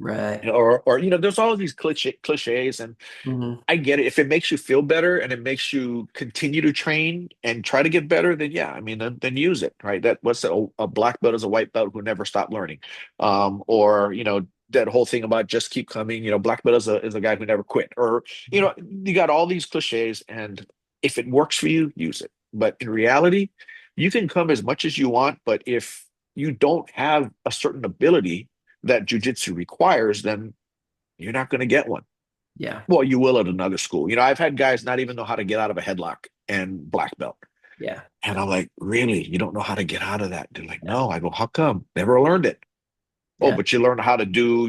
Right. or there's all of these cliches, and Hmm. I get it. If it makes you feel better and it makes you continue to train and try to get better, then yeah, I mean, then use it, right? That what's a black belt is a white belt who never stopped learning, or that whole thing about just keep coming. Black belt is a guy who never quit, or you got all these cliches, and if it works for you, use it. But in reality, you can come as much as you want, but if you don't have a certain ability that jujitsu requires, then you're not going to get one. Yeah. Well, you will at another school. I've had guys not even know how to get out of a headlock and black belt. Yeah. And I'm like, really? You don't know how to get out of that? They're like, no. I go, how come? Never learned it. Oh, Yeah. but you learn how to do,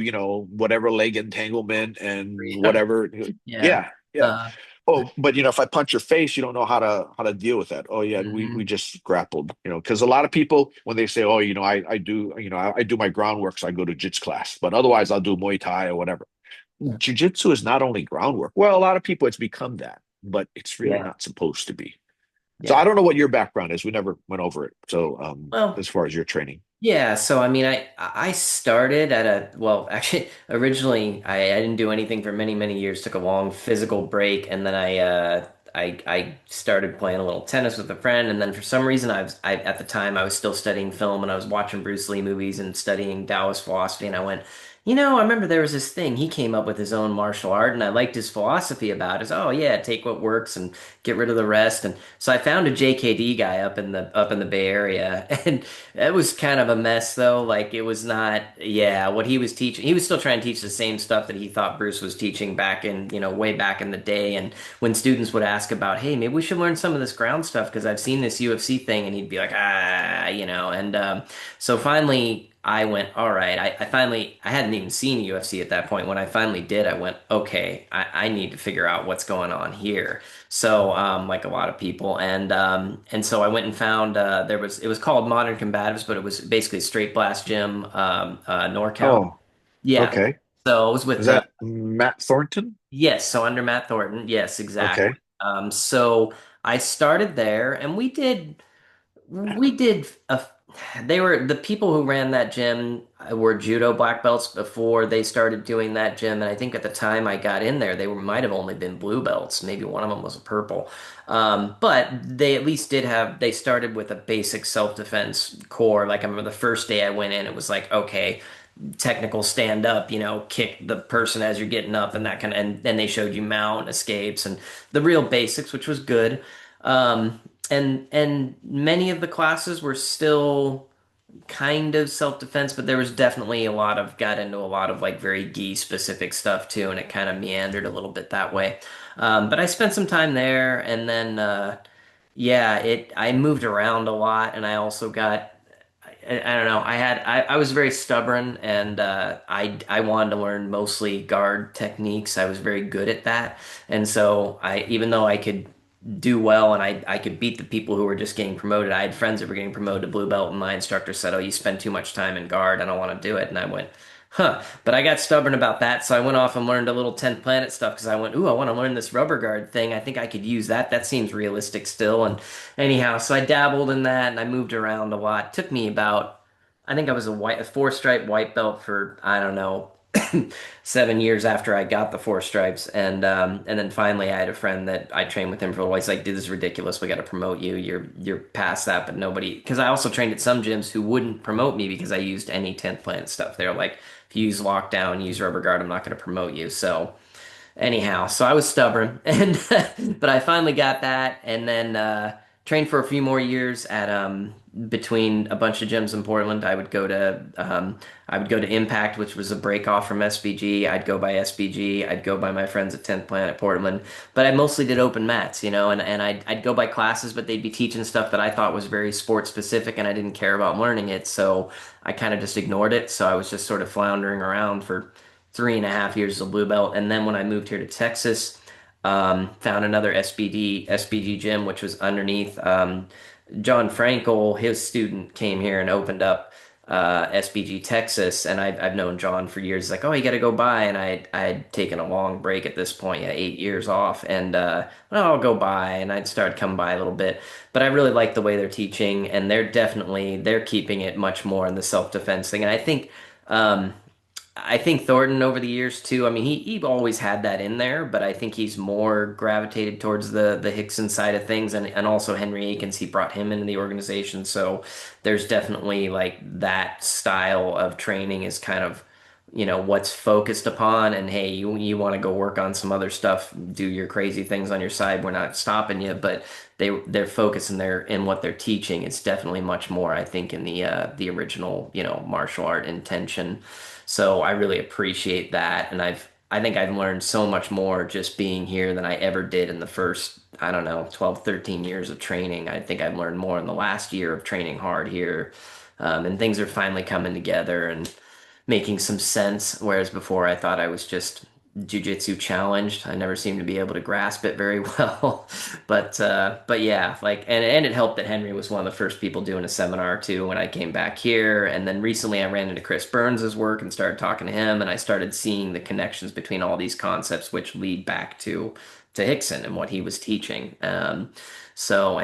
whatever leg entanglement and Yeah. whatever. Yeah. Yeah, yeah. Uh, Oh, but if I punch your face, you don't know how to deal with that. Oh yeah, we mhm. just grappled. Because a lot of people when they say, oh, I do, I do my groundwork, so I go to jits class, but otherwise I'll do Muay Thai or whatever. Jiu-jitsu is not only groundwork. Well, a lot of people it's become that, but it's really Yeah. not supposed to be. So I Yeah. don't know what your background is. We never went over it. So Well, as far as your training. yeah, so I mean, I started at well, actually, originally I didn't do anything for many many years. Took a long physical break, and then I started playing a little tennis with a friend, and then for some reason I at the time I was still studying film, and I was watching Bruce Lee movies and studying Taoist philosophy, and I went, I remember there was this thing he came up with his own martial art, and I liked his philosophy about it. Is, oh yeah, take what works and get rid of the rest. And so I found a JKD guy up in the Bay Area, and it was kind of a mess though. Like it was not, yeah, what he was teaching. He was still trying to teach the same stuff that he thought Bruce was teaching back in, way back in the day. And when students would ask about, hey, maybe we should learn some of this ground stuff because I've seen this UFC thing, and he'd be like, and so finally, I went, all right. I hadn't even seen UFC at that point. When I finally did, I went, okay, I need to figure out what's going on here. So, like a lot of people, and so I went and found it was called Modern Combatives, but it was basically a straight blast gym, NorCal. Oh, Yeah. okay. So it was Is with that Matt Thornton? yes, so under Matt Thornton, yes, exactly. Okay. So I started there, and we did a they were the people who ran that gym were judo black belts before they started doing that gym, and I think at the time I got in there they were might have only been blue belts, maybe one of them was a purple. But they at least they started with a basic self-defense core. Like I remember the first day I went in, it was like, okay, technical stand up, kick the person as you're getting up and that kind of, and then they showed you mount escapes and the real basics, which was good. And many of the classes were still kind of self-defense, but there was definitely got into a lot of like very gi specific stuff too, and it kind of meandered a little bit that way. But I spent some time there, and then yeah, I moved around a lot, and I also got I don't know. I was very stubborn, and I wanted to learn mostly guard techniques. I was very good at that, and so I even though I could do well and I could beat the people who were just getting promoted. I had friends that were getting promoted to blue belt, and my instructor said, "Oh, you spend too much time in guard. I don't want to do it." And I went, "Huh." But I got stubborn about that, so I went off and learned a little 10th Planet stuff because I went, "Ooh, I want to learn this rubber guard thing. I think I could use that. That seems realistic still." And anyhow, so I dabbled in that and I moved around a lot. It took me about, I think I was a four stripe white belt for, I don't know, 7 years after I got the four stripes, and then finally I had a friend that I trained with him for a while. He's like, "Dude, this is ridiculous. We got to promote you. You're past that." But nobody, because I also trained at some gyms who wouldn't promote me because I used any 10th Planet stuff. They're like, "If you use lockdown, use rubber guard, I'm not going to promote you." So anyhow, so I was stubborn, and but I finally got that, and then trained for a few more years at between a bunch of gyms in Portland. I would go to Impact, which was a break off from SBG. I'd go by SBG. I'd go by my friends at 10th Planet Portland, but I mostly did open mats, and I'd go by classes, but they'd be teaching stuff that I thought was very sports specific, and I didn't care about learning it, so I kind of just ignored it. So I was just sort of floundering around for 3.5 years as a blue belt. And then when I moved here to Texas, found another SBG gym, which was underneath John Frankel. His student came here and opened up SBG Texas, and I've known John for years. He's like, "Oh, you got to go by," and I'd taken a long break at this point, yeah, 8 years off, and well, I'll go by, and I'd start coming by a little bit. But I really like the way they're teaching, and they're keeping it much more in the self-defense thing, and um, I think Thornton over the years too. I mean, he always had that in there, but I think he's more gravitated towards the Rickson side of things, and also Henry Akins. He brought him into the organization, so there's definitely like that style of training is kind of what's focused upon. And hey, you want to go work on some other stuff, do your crazy things on your side. We're not stopping you, but they're focusing there in what they're teaching. It's definitely much more, I think, in the original martial art intention. So I really appreciate that, and I think I've learned so much more just being here than I ever did in the first, I don't know, 12, 13 years of training. I think I've learned more in the last year of training hard here. And things are finally coming together and making some sense. Whereas before I thought I was just Jiu Jitsu challenged. I never seemed to be able to grasp it very well. But yeah, like, and it helped that Henry was one of the first people doing a seminar too when I came back here. And then recently I ran into Chris Burns's work and started talking to him, and I started seeing the connections between all these concepts, which lead back to Rickson and what he was teaching. And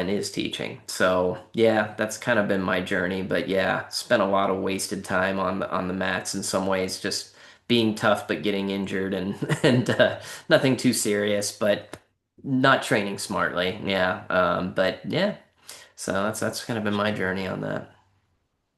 is teaching. So yeah, that's kind of been my journey. But yeah, spent a lot of wasted time on the mats in some ways, just being tough but getting injured, and and nothing too serious, but not training smartly. Yeah. But yeah, so that's kind of been my journey on that.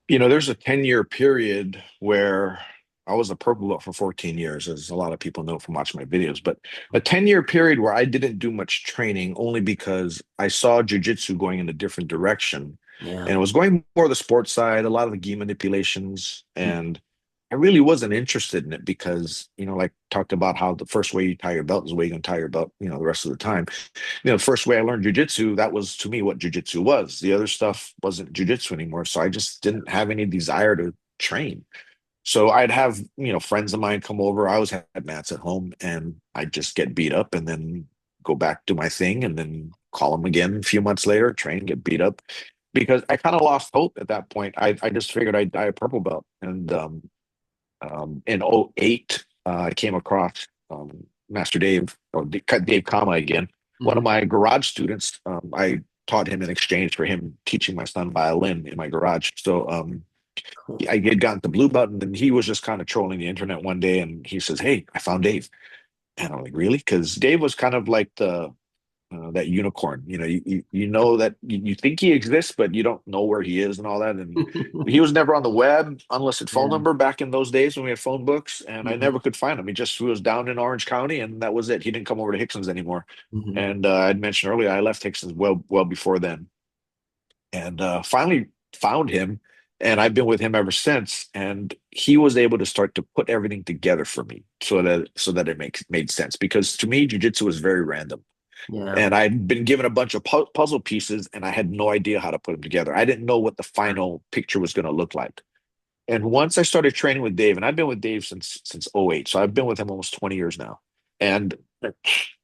There's a 10-year period where I was a purple belt for 14 years, as a lot of people know from watching my videos. But a 10-year period where I didn't do much training only because I saw jujitsu going in a different direction, Yeah. and it was going more the sports side, a lot of the gi manipulations, and I really wasn't interested in it because, like talked about how the first way you tie your belt is the way you're gonna tie your belt, the rest of the time. The first way I learned jujitsu, that was to me what jujitsu was. The other stuff wasn't jujitsu anymore. So I just didn't have any desire to train. So I'd have, friends of mine come over. I always had mats at home and I'd just get beat up and then go back to my thing and then call them again a few months later, train, get beat up. Because I kind of lost hope at that point. I just figured I'd die a purple belt. And in '08, I came across Master Dave, or Dave Kama again, one of Mhm. my garage students. I taught him in exchange for him teaching my son violin in my garage. So Cool. I had gotten the blue button, and he was just kind of trolling the internet one day, and he says, "Hey, I found Dave." And I'm like, "Really?" Because Dave was kind of like the that unicorn. You know that you think he exists, but you don't know where he is and all that. And he was never on the web, unlisted phone Yeah. number back in those days when we had phone books, and I Mhm. never could find him. He was down in Orange County, and that was it. He didn't come over to Hickson's anymore. Mhm. And I'd mentioned earlier, I left Hickson's well before then, and finally found him. And I've been with him ever since. And he was able to start to put everything together for me so that it made sense. Because to me, jujitsu was very random, Yeah. and I'd been given a bunch of puzzle pieces and I had no idea how to put them together. I didn't know what the final picture was going to look like. And once I started training with Dave, and I've been with Dave since '08, so I've been with him almost 20 years now. And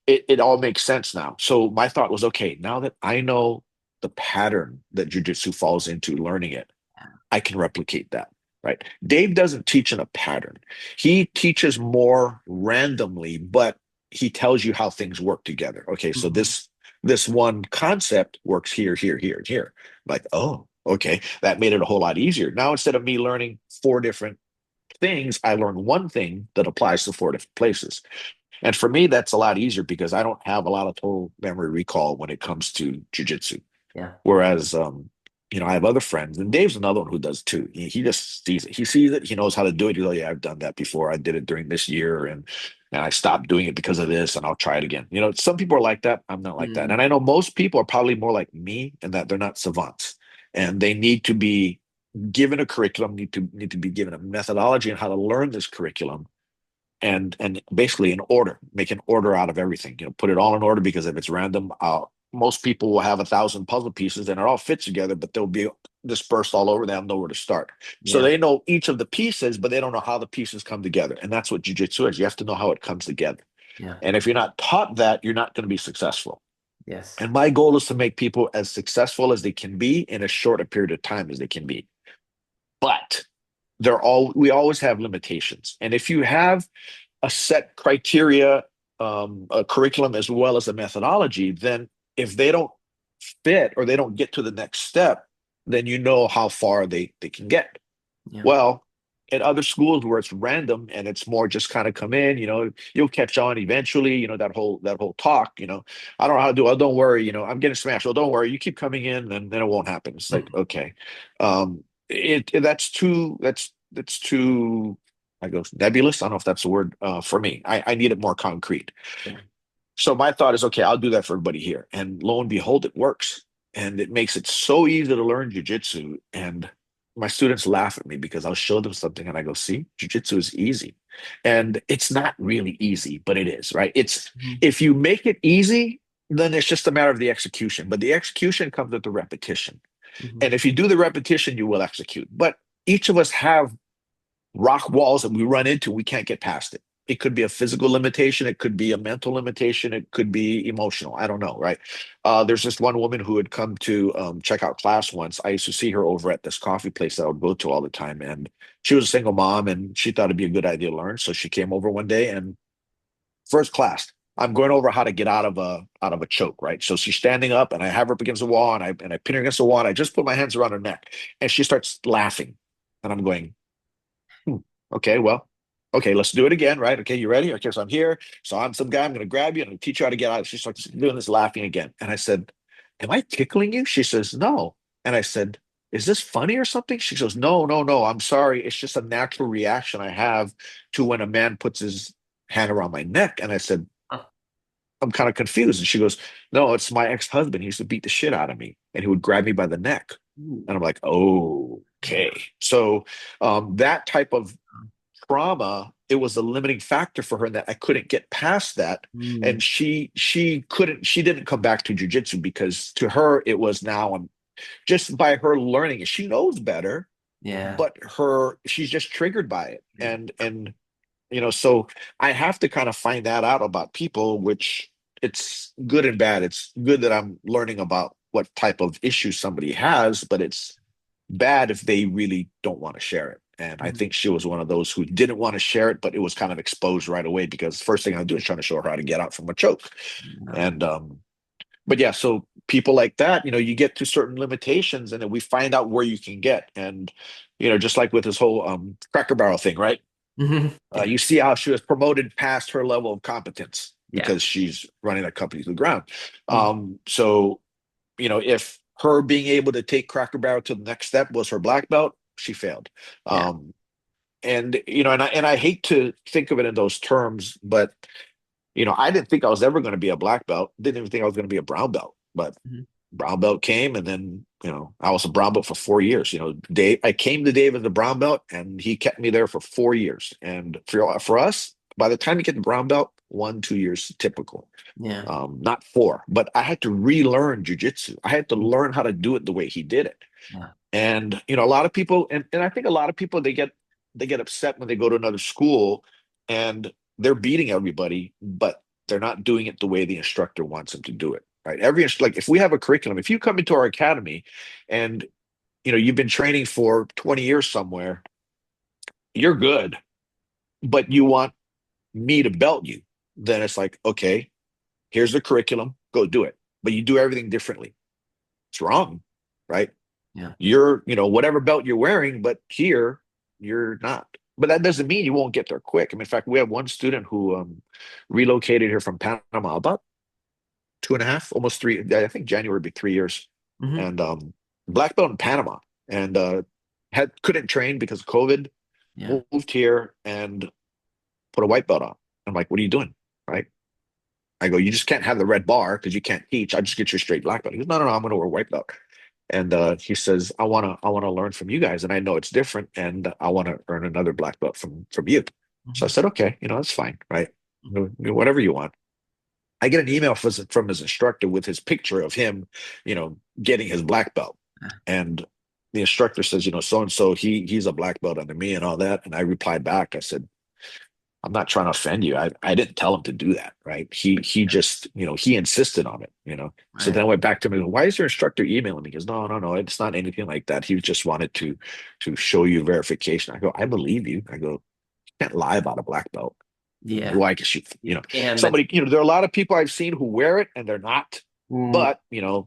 it all makes sense now. So my thought was, okay, now that I know the pattern that jujitsu falls into, learning it, I can replicate that. Right. Dave doesn't teach in a pattern. He teaches more randomly, but he tells you how things work together. Okay, so Mhm. this one concept works here, here, here, and here. Like, oh, okay, that made it a whole lot easier. Now instead of me learning four different things, I learn one thing that applies to four different places. And for me, that's a lot easier because I don't have a lot of total memory recall when it comes to jujitsu. Yeah. Whereas, I have other friends, and Dave's another one who does too. He just sees it. He sees it. He knows how to do it. He's like, yeah, I've done that before. I did it during this year, and I stopped doing it because of this, and I'll try it again. Some people are like that. I'm not like that, Mhm. and I know most people are probably more like me in that they're not savants, and they need to be given a curriculum, need to be given a methodology on how to learn this curriculum, and basically an order, make an order out of everything. Put it all in order, because if it's random, most people will have 1,000 puzzle pieces and it all fits together, but they'll be dispersed all over. They have nowhere to start. So Yeah. they know each of the pieces, but they don't know how the pieces come together. And that's what jujitsu is. You have to know how it comes together. Yeah. And if you're not taught that, you're not going to be successful. Yes. And my goal is to make people as successful as they can be in as short a period of time as they can be. But we always have limitations. And if you have a set criteria, a curriculum, as well as a methodology, then if they don't fit or they don't get to the next step, then you know how far they can get. Yeah. Well, in other schools where it's random and it's more just kind of come in, you'll catch on eventually, that whole talk, I don't know how to do it. Oh, don't worry, I'm getting smashed. Oh, don't worry, you keep coming in, then it won't happen. It's like, okay. That's too I go nebulous. I don't know if that's the word for me. I need it more concrete. Yeah. So my thought is, okay, I'll do that for everybody here. And lo and behold, it works. And it makes it so easy to learn jujitsu. And my students laugh at me because I'll show them something and I go, see, jujitsu is easy. And it's not really easy, but it is, right? Mhm. If you make it easy, then it's just a matter of the execution. But the execution comes with the repetition. Mhm. And if you do the repetition, you will execute. But each of us have rock walls that we run into, we can't get past it. It could be a physical limitation, it could be a mental limitation, it could be emotional. I don't know, right? There's this one woman who had come to check out class once. I used to see her over at this coffee place that I would go to all the time, and she was a single mom, and she thought it'd be a good idea to learn. So she came over one day, and first class, I'm going over how to get out of a choke, right? So she's standing up, and I have her up against the wall, and I pin her against the wall, and I just put my hands around her neck, and she starts laughing, and I'm going, Hmm. Okay, well, okay, let's do it again, right? Okay, you ready? Okay, so I'm here. So I'm some guy. I'm going to grab you and teach you how to get out. She starts doing this, laughing again. And I said, am I tickling you? She says, no. And I said, is this funny or something? She goes, no, no, no, I'm sorry. It's just a natural reaction I have to when a man puts his hand around my neck. And I said, Huh. I'm kind of confused. And she goes, no, it's my ex-husband. He used to beat the shit out of me and he would grab me by the neck. Ooh. And I'm like, oh, Yeah. okay. So that type of trauma, it was a limiting factor for her that I couldn't get past that. Mm. And she didn't come back to jujitsu because to her it was now just by her learning it. She knows better, Yeah. but she's just triggered by it. Yeah. And so I have to kind of find that out about people, which it's good and bad. It's good that I'm learning about what type of issue somebody has, but it's bad if they really don't want to share it. And I Mm. think she was one of those who didn't want to share it, but it was kind of exposed right away because the first thing I do is trying to show her how to get out from a choke. Yeah. And but yeah, so people like that, you get to certain limitations and then we find out where you can get. And just like with this whole Cracker Barrel thing, right? Mhm. Yeah. You see how she was promoted past her level of competence Yeah. because she's running that company to the ground. Mm. So if her being able to take Cracker Barrel to the next step was her black belt, she failed. Yeah. And I hate to think of it in those terms, but I didn't think I was ever going to be a black belt. Didn't even think I was going to be a brown belt. But Mhm. brown belt came, and then I was a brown belt for 4 years. Dave, I came to Dave as a brown belt, and he kept me there for 4 years. And for us, by the time you get the brown belt, 1 2 years typical, Yeah. not four. But I had to relearn jujitsu. I had to learn how to do it the way he did it. Yeah. And a lot of people, and I think a lot of people they get upset when they go to another school and they're beating everybody, but they're not doing it the way the instructor wants them to do it. Right. Like if we have a curriculum, if you come into our academy and you've been training for 20 years somewhere, you're good, but you want me to belt you, then it's like, okay, here's the curriculum, go do it. But you do everything differently. It's wrong, right? Yeah. You're, whatever belt you're wearing, but here you're not. But that doesn't mean you won't get there quick. I mean, in fact, we have one student who relocated here from Panama about 2.5, almost three. I think January would be 3 years, Hmm. and black belt in Panama, and had couldn't train because of COVID. Yeah. Moved here and put a white belt on. I'm like, what are you doing? Right? I go, you just can't have the red bar because you can't teach. I just get your straight black belt. He goes, no, no, no, I'm going to wear white belt. And he says, I want to learn from you guys, and I know it's different, and I want to earn another black belt from you. So I Hmm. said, okay, that's fine, right? Whatever you want. I get an email from his instructor with his picture of him, getting his black belt, and the instructor says, so and so he's a black belt under me and all that. And I replied back, I said, I'm not trying to offend you. I didn't tell him to do that, right? He just, he insisted on it. So Right. then I went back to him and why is your instructor emailing me? He goes, no, no, no, it's not anything like that. He just wanted to show you verification. I go, I believe you. I go, you can't lie about a black belt. Yeah. Well, I guess And but somebody, there are a lot of people I've seen who wear it and they're not, mm, but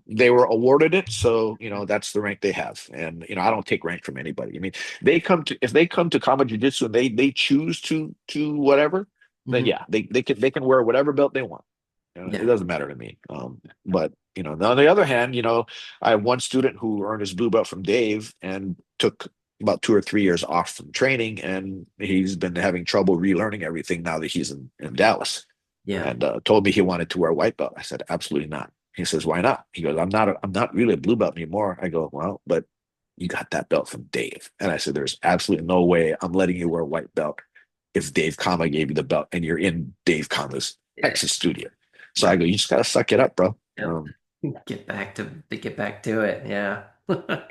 they were awarded it, so that's the rank they have. And I don't take rank from anybody. I mean, if they come to Kama Jiu-Jitsu and they choose to whatever, then mhm. yeah, they can wear whatever belt they want. It Yeah. doesn't matter to me. But on the other hand, I have one student who earned his blue belt from Dave and took about 2 or 3 years off from training, and he's been having trouble relearning everything now that he's in Dallas. Yeah. And told me he wanted to wear a white belt. I said, absolutely not. He says, why not? He goes, I'm not really a blue belt anymore. I go, well, but you got that belt from Dave. And I said, there's absolutely no way I'm letting you wear a white belt if Dave Kama gave you the belt and you're in Dave Kama's Yeah. Texas studio. So I Yep. go, you just gotta suck it up, bro. Yep. Get back to it. Yeah.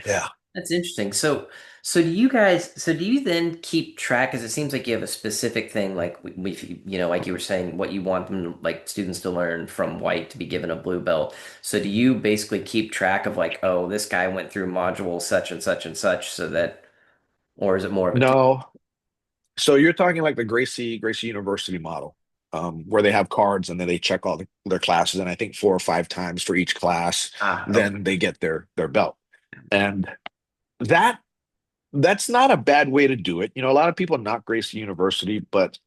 Yeah. That's interesting. So do you then keep track? Because it seems like you have a specific thing, like like you were saying, what you want them, like students to learn from white to be given a blue belt. So do you basically keep track of like, oh, this guy went through module such and such and such, so that, or is it more of a No. So you're talking like the Gracie University model, where they have cards and then they check all their classes, and I think 4 or 5 times for each class, okay. then they get their belt. And that that's not a bad way to do it. A lot of people knock Gracie University, but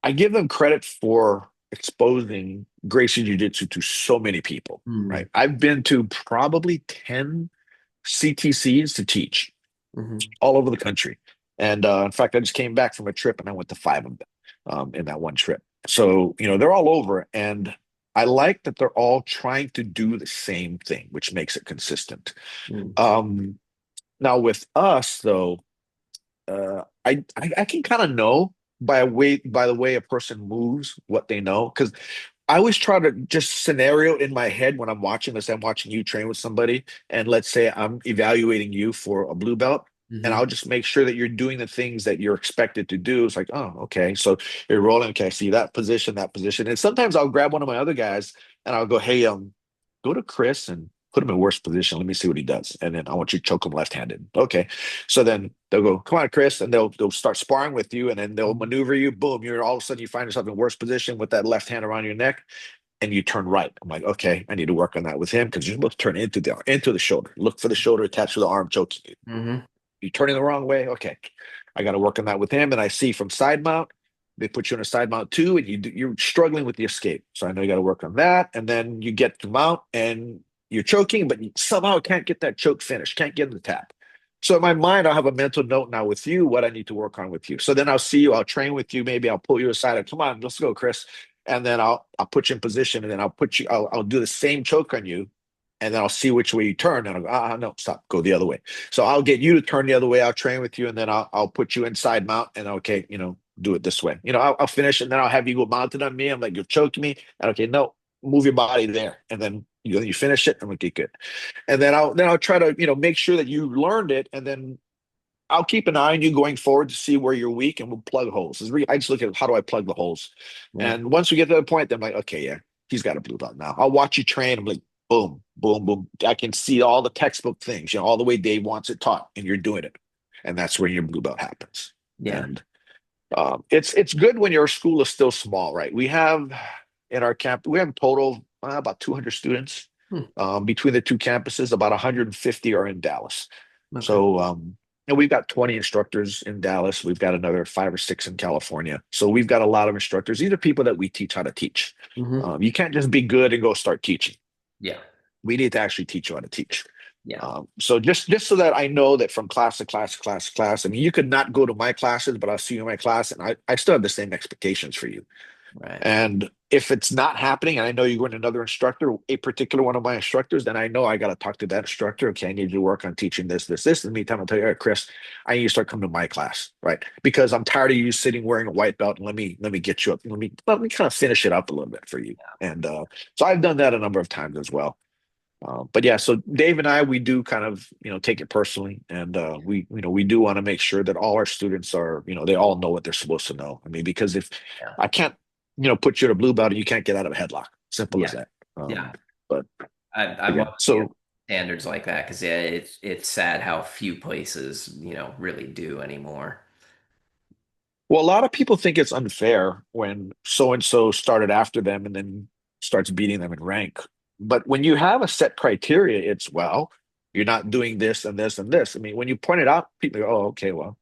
I give them credit for exposing Gracie Jiu Jitsu to so many people, Hmm. right? I've been to probably 10 CTCs to teach Hmm. all over the country. And in fact, I just came back from a trip and I went to 5 of them in that one trip. So, they're all over. And I like that they're all trying to do the same thing, which makes it consistent. Mm. Um, Now, with us, though, I can kind of know by the way a person moves what they know because I always try to just scenario in my head when I'm watching. Let's say I'm watching you train with somebody, and let's say I'm evaluating you for a blue belt, and Hmm. I'll just make sure that you're doing the things that you're expected to do. It's like, oh, okay, so you're rolling. Okay, I see that position, that position, and sometimes I'll grab one of my other guys and I'll go, hey, go to Chris and put him in worst position. Let me see what he does, and then I want you to choke him left-handed. Okay, so then they'll go, come on, Chris, and they'll start sparring with you, and then they'll maneuver you. Boom, you're all of a sudden you find yourself in worst position with that left hand around your neck, and you turn right. I'm like, okay, I need to work on that with him because you're supposed to turn into the shoulder. Look for the shoulder attached to the arm, choking you. Hmm. You're turning the wrong way. Okay, I got to work on that with him. And I see from side mount, they put you in a side mount too, and you're struggling with the escape. So I know you got to work on that. And then you get to mount, and you're choking, but you somehow can't get that choke finish, can't get in the tap. So in my mind, I'll have a mental note now with you, what I need to work on with you. So then I'll see you, I'll train with you. Maybe I'll pull you aside and come on, let's go, Chris. And then I'll put you in position, and then I'll do the same choke on you, and then I'll see which way you turn. And I'll go, no, stop, go the other way. So I'll get you to turn the other way. I'll train with you, and then I'll put you inside mount, and okay, do it this way. I'll finish, and then I'll have you go mounted on me. I'm like, you're choking me, and okay, no, move your body there, and then you finish it. I'm like, okay, good. And then I'll try to make sure that you learned it, and then I'll keep an eye on you going forward to see where you're weak, and we'll plug holes. I just look at how do I plug the holes, Yeah. and once we get to the point, then I'm like, okay, yeah, he's got a blue belt now. I'll watch you train. I'm like, boom, boom, boom. I can see all the textbook things, all the way Dave wants it taught, and you're doing it, and that's where your blue belt happens. Yeah. And it's good when your school is still small, right? We have in our camp, we have a total about 200 students Hmm. between the two campuses. About 150 are in Dallas. Okay. So, and we've got 20 instructors in Dallas. We've got another 5 or 6 in California. So we've got a lot of instructors. These are people that we teach how to teach. Hmm. You can't just be good and go start teaching. Yeah. We need to actually teach you how to teach. Yeah. So just so that I know that from class to class to class to class, I mean, you could not go to my classes, but I'll see you in my class, and I still have the same expectations for you. Right. And if it's not happening, and I know you're going to another instructor, a particular one of my instructors, then I know I got to talk to that instructor. Okay, I need you to work on teaching this, this, this. In the meantime, I'll tell you, all right, Chris, I need you to start coming to my class, right? Because I'm tired of you sitting wearing a white belt. And let me get you up. Let me kind of finish it up a little bit for you. And so I've done that a number of times as well. But yeah, so Dave and I, we do kind of, take it personally, and we do want to make sure that all our students are, they all know what they're supposed to know. I mean, because if Yeah. I can't, put you in a blue belt and you can't get out of a headlock, simple as Yeah. that. Yeah. But, I but yeah, love so standards like that because yeah, it's sad how few places really do anymore. well, a lot of people think it's unfair when so and so started after them and then starts beating them in rank. But when you have a set criteria, it's well, you're not doing this and this and this. I mean, when you point it out, people go, oh, okay, well,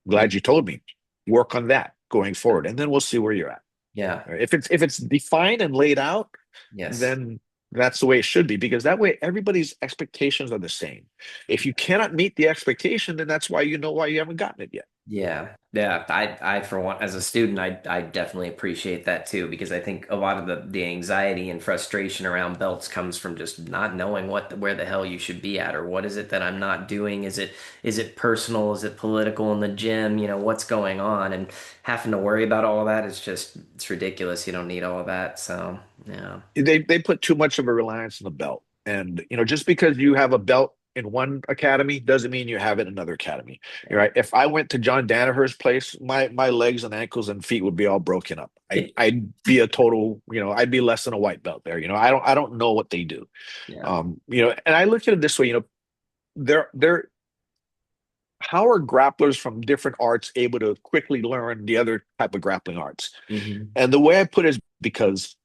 Mhm. glad you told me. Work on that going forward, and then we'll see where you're at. Yeah. Right? If it's defined and laid out, Yes. then that's the way it should be because that way everybody's expectations are the same. If you cannot meet the expectation, then that's why you know why you haven't gotten it yet. Yeah, yeah. I for one, as a student, I definitely appreciate that too because I think a lot of the anxiety and frustration around belts comes from just not knowing where the hell you should be at or what is it that I'm not doing? Is it personal? Is it political in the gym? What's going on? And having to worry about all of that is just it's ridiculous. You don't need all of that. So yeah, They put too much of a reliance on the belt, and just because you have a belt in one academy doesn't mean you have it in another academy. You're right. If I went to John Danaher's place, my legs and ankles and feet would be all broken up. I'd be a total, I'd be less than a white belt there. I don't know what they do. yeah. And I look at it this way, they're how are grapplers from different arts able to quickly learn the other type of grappling arts? Hmm. And the way I put it is because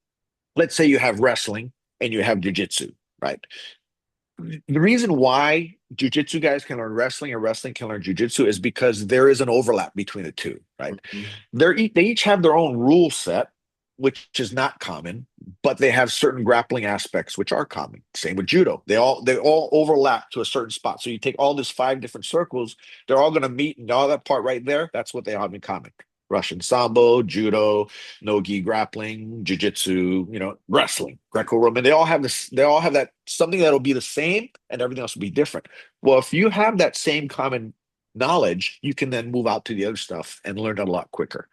let's say you have wrestling and you have jujitsu, right? The reason why jujitsu guys can learn wrestling and wrestling can learn jujitsu is because there is an overlap between the two, right? Hmm. They each have their own rule set, which is not common, but they have certain grappling aspects which are common. Same with judo. They all overlap to a certain spot. So you take all these five different circles, they're all going to meet, and all that part right there, that's what they have in common. Russian sambo, judo, no-gi grappling, jiu-jitsu, wrestling, Greco-Roman. They all have this, they all have that something that'll be the same and everything else will be different. Well, if you have that same common knowledge, you can then move out to the other stuff and learn it a lot quicker.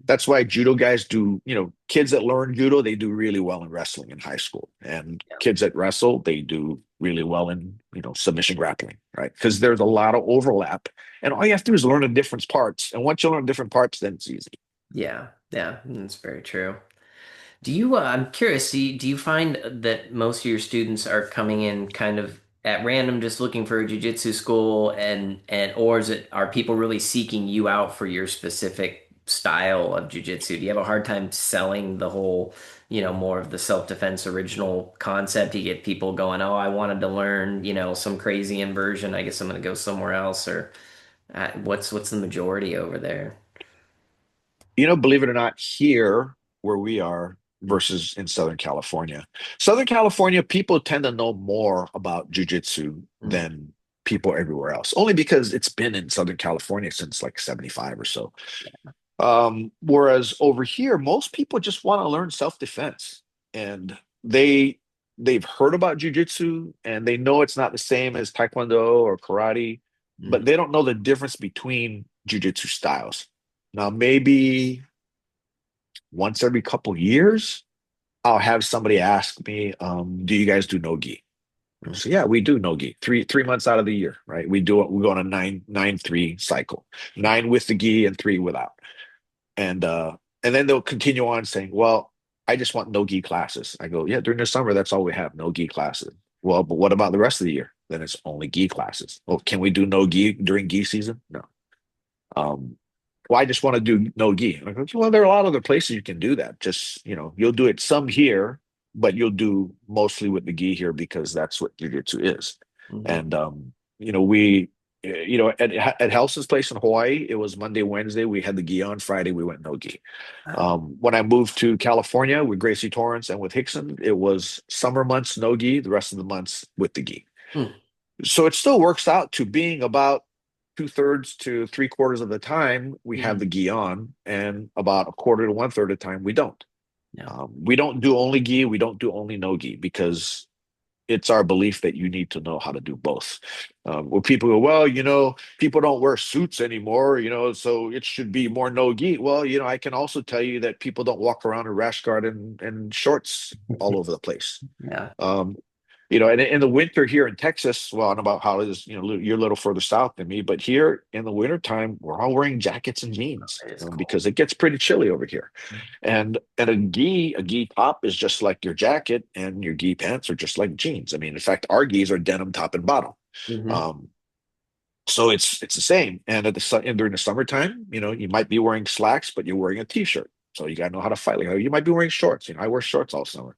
That's why judo guys do, kids that learn judo, they do really well in wrestling in high school. And kids that wrestle, they do really well in, submission grappling, right? Because there's a lot of overlap. And all you have to do is learn the different parts. And once you learn different parts, then it's easy. Yeah, yeah, that's very true. I'm curious, do you find that most of your students are coming in kind of at random, just looking for a jiu-jitsu school or are people really seeking you out for your specific style of jiu-jitsu? Do you have a hard time selling the whole, more of the self-defense original concept? You get people going, oh, I wanted to learn, some crazy inversion. I guess I'm going to go somewhere else, or what's the majority over there? Believe it or not, here where we are versus in Southern California. Southern California, people tend to know more about jujitsu Mm, than people everywhere else, only because it's been in Southern California since like 75 or so. Whereas over here, most people just want to learn self-defense and they they've heard about jujitsu and they know it's not the same as Taekwondo or karate, mm, but they don't know the difference between jujitsu styles. Now, maybe once every couple years, I'll have somebody ask me, "Do you guys do no gi?" mm. So yeah, we do no gi. Three months out of the year, right? We do it. We go on a 9-9-3 cycle, 9 with the gi and 3 without. And and then they'll continue on saying, "Well, I just want no gi classes." I go, "Yeah, during the summer, that's all we have, no gi classes." Well, but what about the rest of the year? Then it's only gi classes. Well, can we do no gi during gi season? No. Um, well, I just want to do no gi. And I go, well, there are a lot of other places you can do that. Just, you'll do it some here, but you'll do mostly with the gi here because that's what jiu-jitsu is. Mhm. And we at Helson's place in Hawaii, it was Monday, Wednesday, we had the gi on. Friday, we went no gi. Oh, When I moved to California with Gracie Torrance and with Rickson, it was summer months no gi, the rest of the months with the gi. hmm. So it still works out to being about two-thirds to three-quarters of the time we have Mhm. the gi on, and about a quarter to one-third of the time we don't. Yeah. We don't do only gi, we don't do only no gi because it's our belief that you need to know how to do both. Where people go, well, people don't wear suits anymore, so it should be more no gi. Well, I can also tell you that people don't walk around in rash guard and shorts all over the place. Yeah. Um, and in the winter here in Texas, well, I don't know about how it is, you're a little further south than me, but here in the wintertime, we're all wearing jackets and jeans It is cool. because it gets pretty chilly over here. And a gi top is just like your jacket, and your gi pants are just like jeans. I mean, in fact, our gis are denim top and bottom. Hmm. Um, so it's the same. And and during the summertime, you might be wearing slacks, but you're wearing a t-shirt. So you gotta know how to fight. Like you might be wearing shorts. I wear shorts all summer.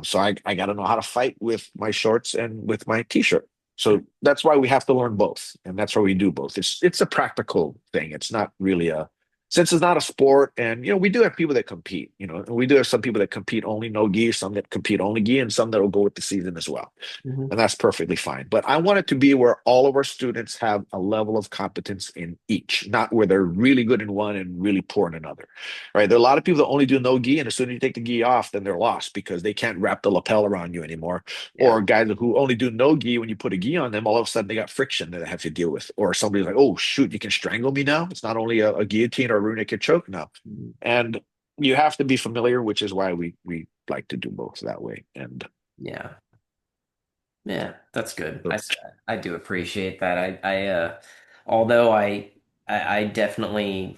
So I gotta know how to fight with my shorts and with my t-shirt. So that's why we have to learn both, and that's why we do both. It's a practical thing. It's not really a since it's not a sport, and we do have people that compete. And we do have some people that compete only no gi, some that compete only gi, and some that will go with the season as well, Hmm. and that's perfectly fine. But I want it to be where all of our students have a level of competence in each, not where they're really good in one and really poor in another. Right? There are a lot of people that only do no gi, and as soon as you take the gi off, then they're lost because they can't wrap the lapel around you anymore. Yeah. Or guys who only do no gi, when you put a gi on them, all of a sudden they got friction that they have to deal with. Or somebody's like, "Oh shoot, you can strangle me now. It's not only a guillotine or a rear naked choke now." Mhm. And you have to be familiar, which is why we like to do both that way. And Yeah. Yeah, that's good. so, I do appreciate that. Although I definitely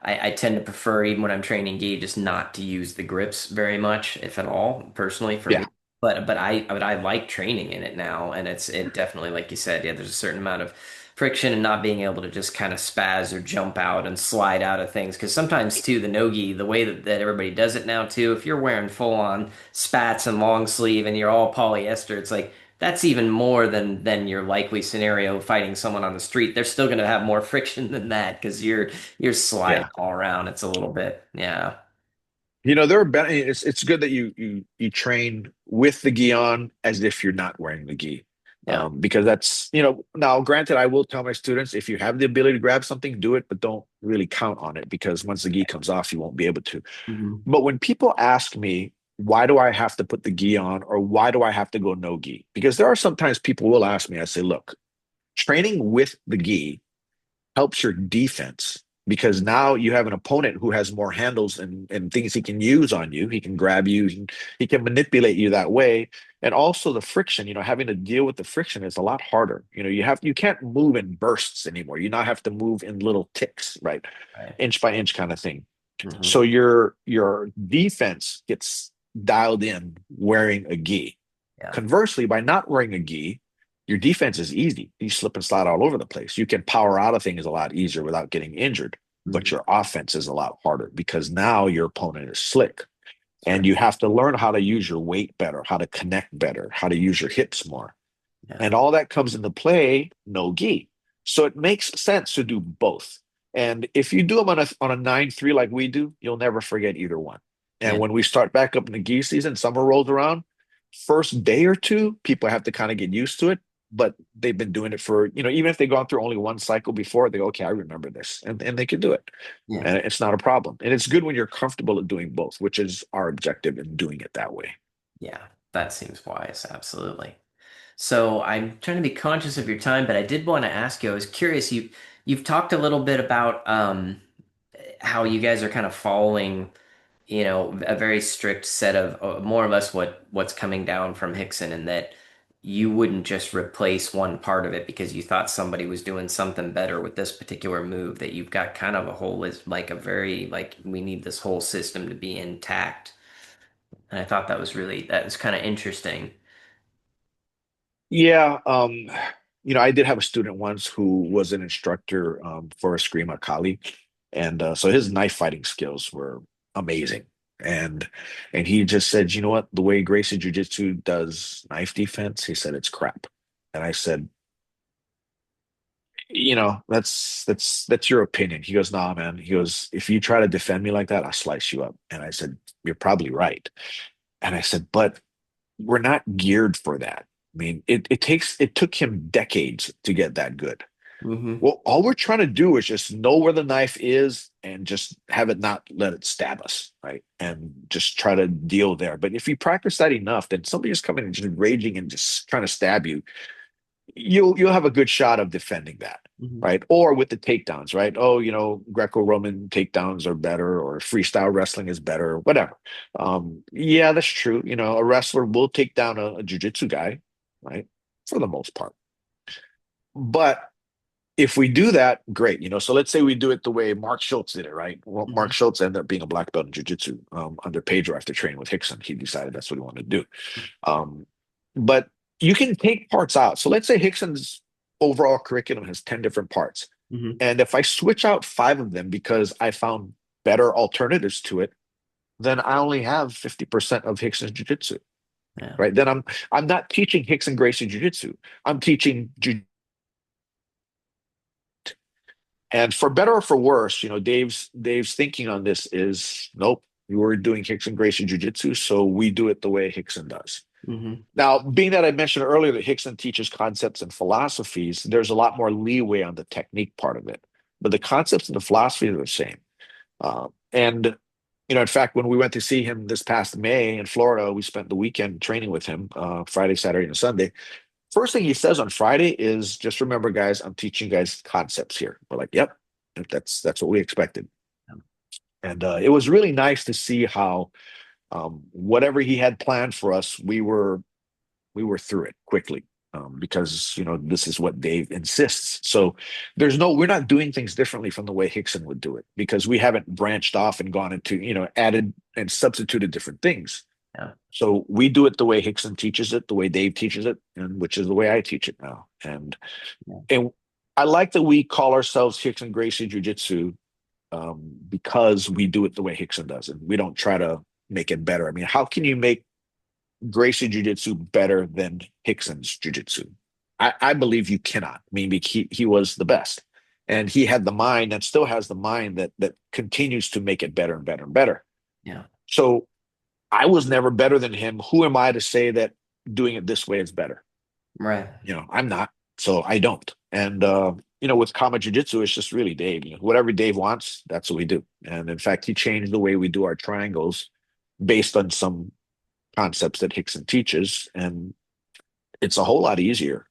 I tend to prefer, even when I'm training gi, just not to use the grips very much, if at all, personally for yeah, me. But I like training in it now, and it definitely, like you said, yeah, there's a certain amount of friction and not being able to just kind of spaz or jump out and slide out of things. Because sometimes too, the no-gi, the way that everybody does it now too, if you're wearing full on spats and long sleeve and you're all polyester, it's like that's even more than your likely scenario fighting someone on the street. They're still going to have more friction than that because you're yeah. sliding all around. It's a little bit, yeah. There are it's good that you train with the gi on as if you're not wearing the gi. Yeah. Because that's, now granted, I will tell my students if you have the ability to grab something, do it, but don't really count on it because once the gi comes off, you won't be able to. Hmm. But when people ask me, why do I have to put the gi on or why do I have to go no gi? Because there are sometimes people will ask me, I say, look, training with the gi helps your defense because now you have an opponent who has more handles and things he can use on you. He can grab you, he can manipulate you that way. And also the friction, having to deal with the friction is a lot harder. You can't move in bursts anymore. You now have to move in little ticks, right? Right. Inch by inch kind of thing. Hmm. So your defense gets dialed in wearing a gi. Yeah. Conversely, by not wearing a gi, your defense is easy. You slip and slide all over the place. You can power out of things a lot easier without getting injured, but Hmm. your offense is a lot harder because now your opponent is slick. And Sure. you have to learn how to use your weight better, how to connect better, how to use your hips more. Yeah. And all that comes into play, no gi. So it makes sense to do both. And if you do them on a 9-3 like we do, you'll never forget either one. And Yeah. when we start back up in the gi season, summer rolls around, first day or two, people have to kind of get used to it. But they've been doing it for, even if they've gone through only one cycle before, they go, okay, I remember this. And they can do it. Yeah. And it's not a problem. And it's good when you're comfortable at doing both, which is our objective in doing it that way. Yeah. That seems wise. Absolutely. So I'm trying to be conscious of your time, but I did want to ask you, I was curious, you've talked a little bit about how you guys are kind of following, a very strict set of more or less what's coming down from Rickson, and that you wouldn't just replace one part of it because you thought somebody was doing something better with this particular move, that you've got kind of a whole is like a very like we need this whole system to be intact. And I thought that was kind of interesting. Yeah, I did have a student once who was an instructor for a Eskrima Kali, and so his knife fighting skills were amazing. And he just said, you know what, the way Gracie Jiu Jitsu does knife defense, he said it's crap. And I said, that's your opinion. He goes, nah, man. He goes, if you try to defend me like that, I'll slice you up. And I said, you're probably right. And I said, but we're not geared for that. I mean, it took him decades to get that good. Hmm. Well, all we're trying to do is just know where the knife is and just have it not let it stab us, right? And just try to deal there. But if you practice that enough, then somebody just coming and just raging and just trying to stab you, you'll have a good shot of defending that. Hmm. Right. Or with the takedowns, right? Oh, Greco-Roman takedowns are better, or freestyle wrestling is better, or whatever. Yeah, that's true. A wrestler will take down a jiu-jitsu guy, right? For the most part. But if we do that, great. So let's say we do it the way Mark Schultz did it, right? Well, Mark Hmm. Schultz ended up being a black belt in jiu-jitsu under Pedro after training with Rickson. He decided that's what he wanted to do. Um, but you can take parts out. So let's say Rickson's overall curriculum has 10 different parts. Hmm. And if I switch out 5 of them because I found better alternatives to it, then I only have 50% of Rickson's jiu-jitsu, Yeah. right? Then I'm not teaching Rickson Gracie jiu-jitsu. I'm teaching jiu. And for better or for worse, Dave's thinking on this is nope, we're doing Rickson Gracie jiu-jitsu, so we do it the way Rickson does. Hmm. Now, being that I mentioned earlier that Rickson teaches concepts and philosophies, there's a lot more leeway on the technique part of it. But the concepts and the philosophy are the same. And in fact, when we went to see him this past May in Florida, we spent the weekend training with him, Friday, Saturday, and Sunday. First thing he says on Friday is, just remember, guys, I'm teaching you guys concepts here. We're like, yep, that's what we expected. And it was really nice to see how whatever he had planned for us, we were through it quickly because this is what Dave insists. So we're not doing things differently from the way Rickson would do it because we haven't branched off and gone into added and substituted different things. Yeah. So we do it the way Rickson teaches it, the way Dave teaches it, and which is the way I teach it now. And Yeah. and I like that we call ourselves Rickson Gracie Jiu Jitsu because we do it the way Rickson does, and we don't try to make it better. I mean, how can you make Gracie Jiu Jitsu better than Rickson's Jiu Jitsu? I believe you cannot. I mean, he was the best, and he had the mind and still has the mind that continues to make it better and better and better. Yeah. So I was never better than him. Who am I to say that doing it this way is better? Right. I'm not, so I don't. And with Kama Jiu Jitsu, it's just really Dave. Whatever Dave wants, that's what we do. And in fact, he changed the way we do our triangles based on some concepts that Hickson teaches, and it's a whole lot easier.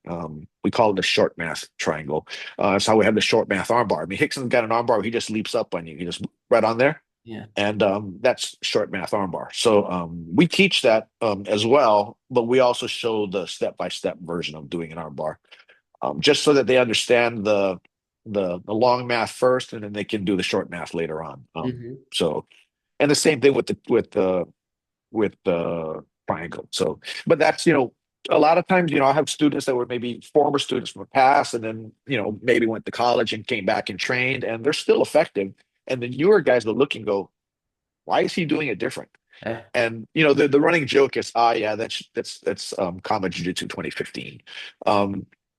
We call it a short math triangle. That's how we have the short math armbar. I mean, Hickson's got an armbar where he just leaps up on you. He just right on there. Yeah. And that's short math armbar. So we teach that as well, but we also show the step-by-step version of doing an armbar, just so that they understand the long math first, and then they can do the short math later on. Hmm. So, and the same thing with the triangle. So, but that's a lot of times I have students that were maybe former students from the past, and then maybe went to college and came back and trained, and they're still effective. And the newer guys will look and go, why is he doing it different? Yeah. And the running joke is, yeah, that's Kama Jiu-Jitsu 2015.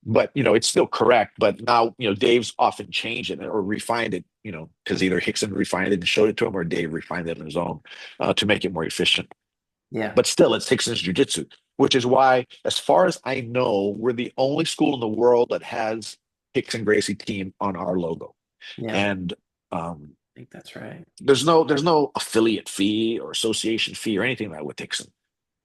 But it's still correct. But now Dave's often changed it or refined it, because either Hickson refined it and showed it to him, or Dave refined it on his own to make it more efficient. Yeah. But still, it's Hickson's Jiu-Jitsu, which is why, as far as I know, we're the only school in the world that has Rickson Gracie team on our logo. Yeah. And I think that's right. there's no affiliate fee or association fee or anything like that with Hickson.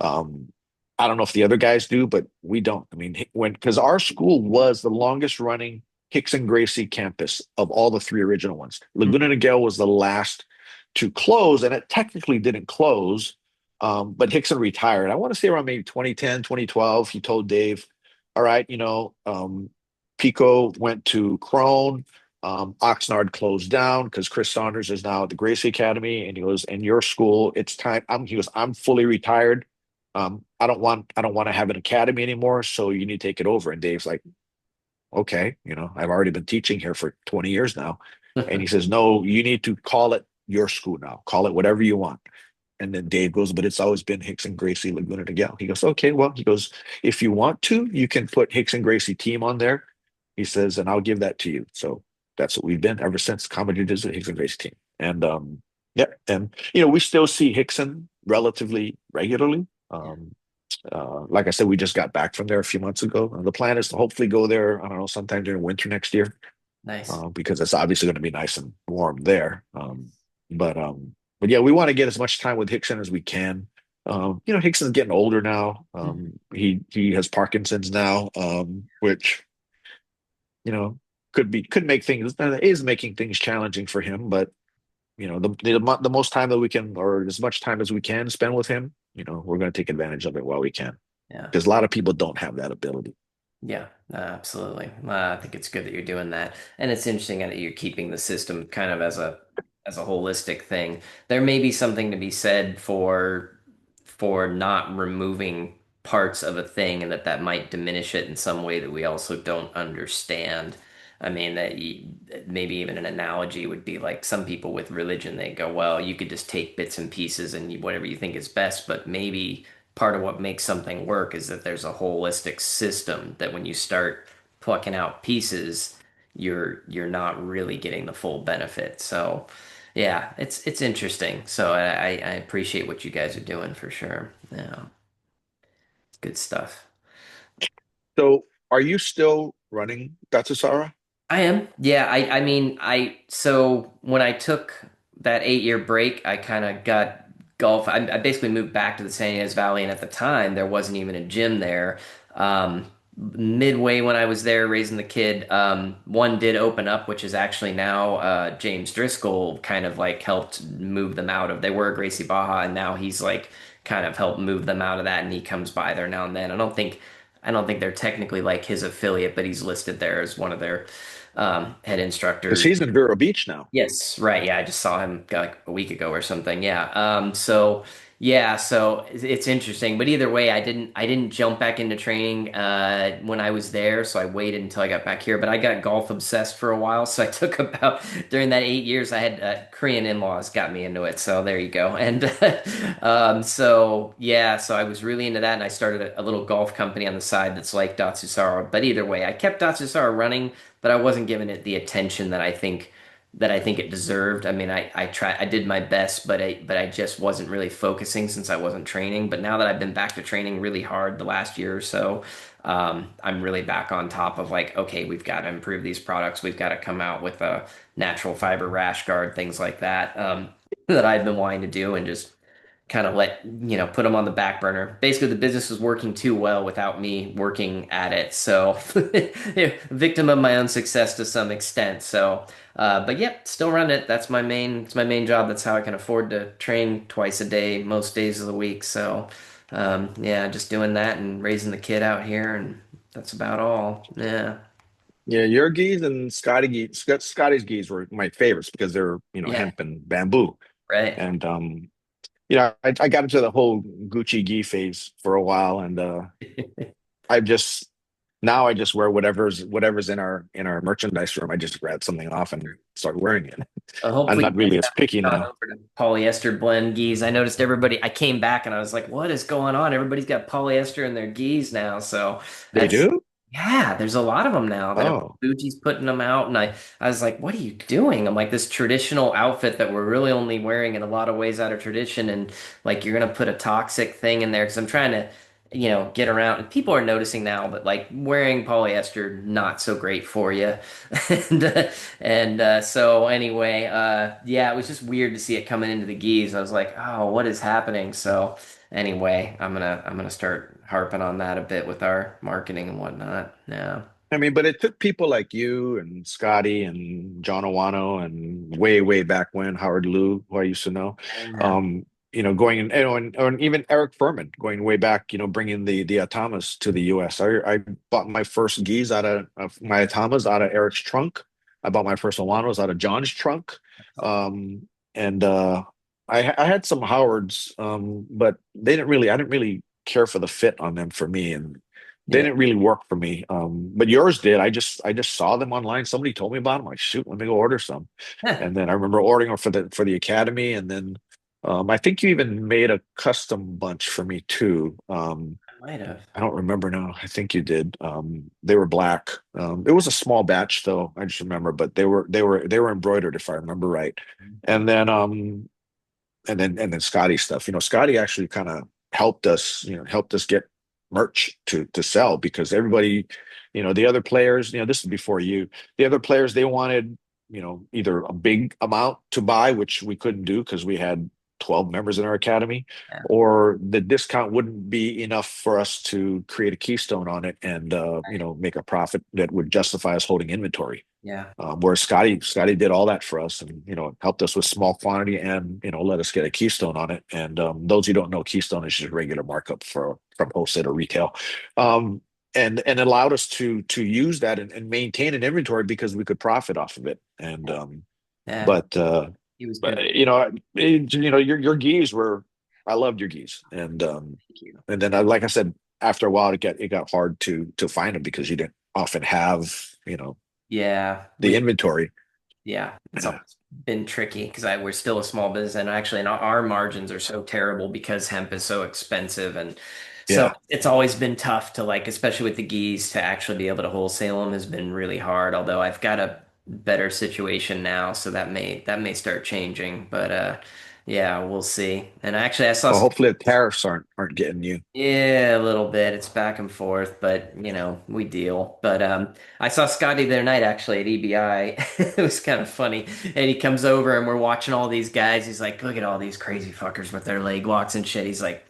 Um, I don't know if the other guys do, but we don't. I mean, because our school was the longest running Rickson Gracie campus of all the three original ones. Laguna Niguel was the last to close, and it technically didn't close. But Hickson retired. I want to say around maybe 2010, 2012. He told Dave, all right, Pico went to Crone. Oxnard closed down because Chris Saunders is now at the Gracie Academy, and he goes, "In your school, it's time." He goes, "I'm fully retired. I don't want to have an academy anymore. So you need to take it over." And Dave's like, "Okay, I've already been teaching here for 20 years now." And he says, "No, you need to call it your school now. Call it whatever you want." And then Dave goes, "But it's always been Rickson Gracie Laguna Niguel." He goes, "Okay, well," he goes, "if you want to, you can put Rickson Gracie team on there." He says, "And I'll give that to you." So that's what we've been ever since Comedy does the Rickson Gracie team. And yeah, and we still see Rickson relatively regularly. Like I said, we just got back from there a few months ago. The plan is to hopefully go there, I don't know, sometime during winter next year, Nice. because it's obviously going to be nice and warm there. But but yeah, we want to get as much time with Rickson as we can. Rickson's getting older now. He has Parkinson's now, which could make things is making things challenging for him. But the most time that we can, or as much time as we can spend with him, we're going to take advantage of it while we can, Yeah. because a lot of people don't have that ability. Yeah, absolutely. I think it's good that you're doing that, and it's interesting that you're keeping the system kind of as a holistic thing. There may be something to be said for not removing parts of a thing, and that might diminish it in some way that we also don't understand. I mean, maybe even an analogy would be like some people with religion, they go, well, you could just take bits and pieces and whatever you think is best, but maybe part of what makes something work is that there's a holistic system that when you start plucking out pieces, you're not really getting the full benefit. So yeah, it's interesting. So I appreciate what you guys are doing for sure. Yeah, good stuff. So, are you still running Datsusara? I am. Yeah, I mean, so when I took that 8 year break, I kind of got golf. I basically moved back to the San Ynez Valley, and at the time there wasn't even a gym there. Midway when I was there raising the kid, one did open up, which is actually now James Driscoll kind of like helped move them out of. They were Gracie Baja, and now he's like kind of helped move them out of that, and he comes by there now and then. I don't think they're technically like his affiliate, but he's listed there as one of their head Because instructors. he's in Vero Beach now. Yes, right. Yeah, I just saw him like a week ago or something. Yeah. So yeah, so it's interesting. But either way, I didn't jump back into training when I was there, so I waited until I got back here. But I got golf obsessed for a while, so I took about during that 8 years, I had Korean in-laws got me into it. So there you go. And so yeah, so I was really into that, and I started a little golf company on the side that's like Datsusara. But either way, I kept Datsusara running, but I wasn't giving it the attention that I think that I think it deserved. I mean, I did my best, but I just wasn't really focusing since I wasn't training. But now that I've been back to training really hard the last year or so, I'm really back on top of like, okay, we've got to improve these products. We've got to come out with a natural fiber rash guard, things like that, that I've been wanting to do, and just kind of put them on the back burner. Basically, the business was working too well without me working at it. So, victim of my own success to some extent. So, but yep, still run it. It's my main job. That's how I can afford to train twice a day, most days of the week. So, yeah, just doing that and raising the kid out here, and that's about all. Yeah, Yeah, your geese and Scotty's geese were my favorites because they're, yeah, hemp and bamboo. right. And I got into the whole Gucci gi phase for a while, and I just now I just wear whatever's in our merchandise room. I just grab something off and start wearing it. I'm Hopefully not you guys really as haven't picky gone now. over to polyester blend geese. I noticed everybody, I came back and I was like, what is going on? Everybody's got polyester in their geese now. So They that's, do? yeah, there's a lot of them now that Oh, Fuji's putting them out. And I was like, what are you doing? I'm like, this traditional outfit that we're really only wearing in a lot of ways out of tradition. And like, you're going to put a toxic thing in there because I'm trying to, get around. And people are noticing now, but like wearing polyester, not so great for you. So anyway, yeah, it was just weird to see it coming into the geese. I was like, oh, what is happening? So anyway, I'm gonna start harping on that a bit with our marketing and whatnot. Yeah. I mean, but it took people like you and Scotty and John Owano and way back when Howard Liu, who I used to know, Yeah. um, going in, and even Eric Furman going way back, bringing the Atamas to the U.S. I bought my first gis of my Atamas out of Eric's trunk. I bought my first Owanos out of John's trunk. And I had some Howards, but I didn't really care for the fit on them for me. And they Yeah. didn't really work for me. But yours did. I just saw them online. Somebody told me about them. Like, shoot, let me go order some. And then I remember ordering them for the academy. And then I think you even made a custom bunch for me too. I might have. I don't remember now. I think you did. They were black. It was a small batch though. I just remember, but they were embroidered if I remember right. And then and then Scotty stuff. Scotty actually kind of helped us get merch to sell because everybody, the other players, this is before you, the other players they wanted, either a big amount to buy, which we couldn't do because we had 12 members in our academy, Yeah. or the discount wouldn't be enough for us to create a keystone on it and make a profit that would justify us holding inventory. Yeah. Where Scotty did all that for us, and helped us with small quantity, and let us get a keystone on it. And those who don't know, keystone is just regular markup from wholesale to retail, and allowed us to use that and maintain an inventory because we could profit off of it. And Yeah. but He was good. your geese were, I loved your geese, Thank you. and then like I said, after a while it got hard to find them because you didn't often have Yeah. the inventory. Yeah, it's always been tricky because we're still a small business, and actually, and our margins are so terrible because hemp is so expensive, and so Yeah. it's always been tough to like, especially with the geese, to actually be able to wholesale them has been really hard. Although I've got a better situation now, so that may start changing, but yeah, we'll see. And actually, I saw Well, some. hopefully the tariffs aren't getting you. Yeah, a little bit. It's back and forth, but we deal. But I saw Scotty the other night actually at EBI. It was kind of funny. And he comes over and we're watching all these guys. He's like, look at all these crazy fuckers with their leg locks and shit. He's like,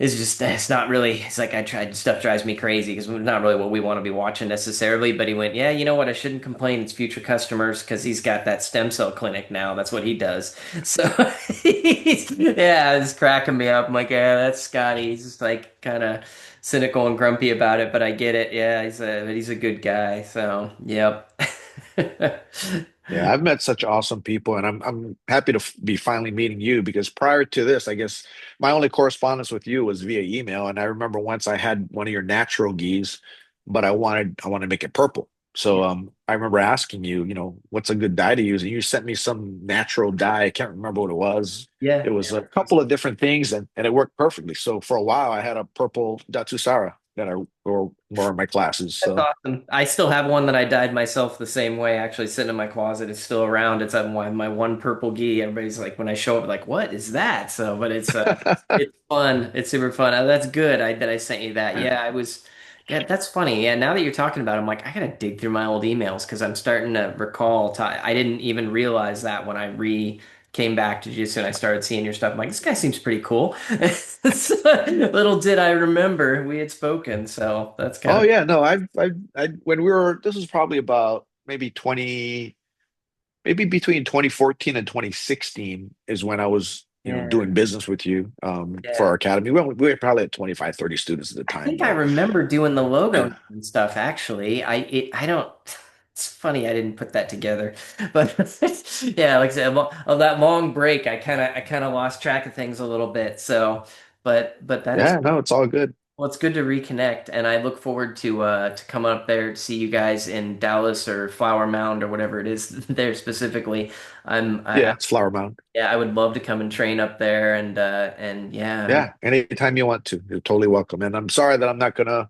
it's not really, it's like I tried, stuff drives me crazy because it's not really what we want to be watching necessarily. But he went, yeah, you know what? I shouldn't complain. It's future customers because he's got that stem cell clinic now. That's what he does. So yeah, it's cracking me up. I'm like, yeah, that's Scotty. He's just like kind of cynical and grumpy about it, but I get it. Yeah, he's a good guy. So, yep. Yeah, I've met such awesome people, and I'm happy to be finally meeting you because prior to this, I guess my only correspondence with you was via email. And I remember once I had one of your natural geese, but I wanted to make it purple. So Yeah. I remember asking you, what's a good dye to use, and you sent me some natural dye. I can't remember what it was. It Yeah. was a couple of different things, and it worked perfectly. So for a while, I had a purple Datusara, that I or more in my classes. That's So awesome. I still have one that I dyed myself the same way, actually sitting in my closet. It's still around. It's my one purple gi. Everybody's like, when I show up, like, what is that? So, but it's fun. It's super fun. That's good. That I sent you that. Yeah, I was. Yeah, that's funny. Yeah, now that you're talking about it, I'm like, I gotta dig through my old emails because I'm starting to recall. I didn't even realize that when I came back to Jiu-Jitsu and I started seeing your stuff. I'm like, this guy seems pretty cool. So, little did I remember we had spoken. So that's kind oh of. yeah, no, I when we were this was probably about maybe 20 maybe between 2014 and 2016 is when I was, Yeah, doing business with you for yeah. our academy. We were probably at 25, 30 students at the I time, think I but remember doing the logo and stuff actually. I don't it's funny I didn't put that together. But yeah, like I said, of that long break, I kind of lost track of things a little bit. So, but that is yeah, no, it's all good. well, it's good to reconnect, and I look forward to coming up there to see you guys in Dallas or Flower Mound or whatever it is there specifically. Yeah, it's Flower Mound. Yeah, I would love to come and train up there and yeah, I mean, Yeah, anytime you want to, you're totally welcome. And I'm sorry that I'm not gonna,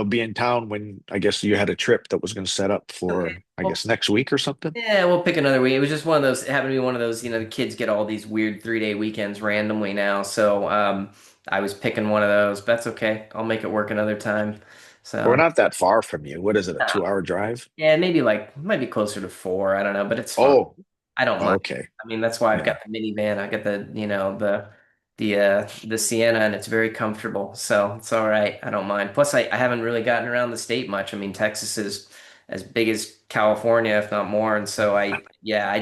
be in town when I guess you had a trip that was gonna set up okay. for, I Well, guess, next week or something. yeah, we'll pick another week. It was just one of those. It happened to be one of those. The kids get all these weird 3-day weekends randomly now. So I was picking one of those. But that's okay. I'll make it work another time. We're So not that far from you. What is it, a no. 2 hour drive? Yeah, maybe might be closer to 4. I don't know, but it's fine. Oh, I don't mind. okay. I mean, that's why I've Yeah. got the minivan. I got the Sienna, and it's very comfortable. So it's all right. I don't mind. Plus, I haven't really gotten around the state much. I mean, Texas is as big as California, if not more. And so I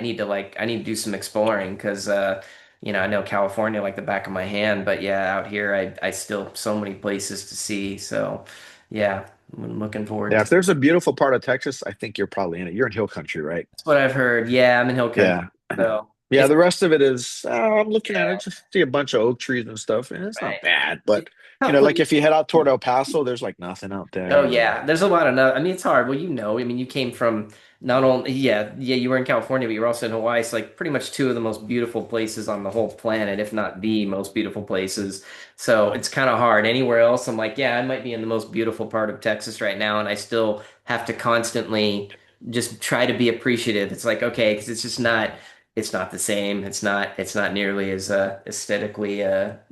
need to do some exploring because I know California like the back of my hand. But yeah, out here, I still so many places to see. So yeah, I'm looking forward Yeah, to. if there's a beautiful part of Texas, I think you're probably in it. You're in Hill Country, right? That's what I've heard. Yeah, I'm in Hill Country. Yeah. So Yeah, it's the rest of it is, I'm looking at yeah, it, just see a bunch of oak trees and stuff, and it's not right. bad. But, How like if you head out toward El Paso, there's like nothing out Oh there. And yeah, there's a lot of no. I mean, it's hard. Well, I mean, you came from not only you were in California, but you're also in Hawaii. It's like pretty much two of the most beautiful places on the whole planet, if not the most beautiful places. So it's kind of hard. Anywhere else, I'm like, yeah, I might be in the most beautiful part of Texas right now, and I still have to constantly just try to be appreciative. It's like okay, because it's just not. It's not the same. It's not nearly as aesthetically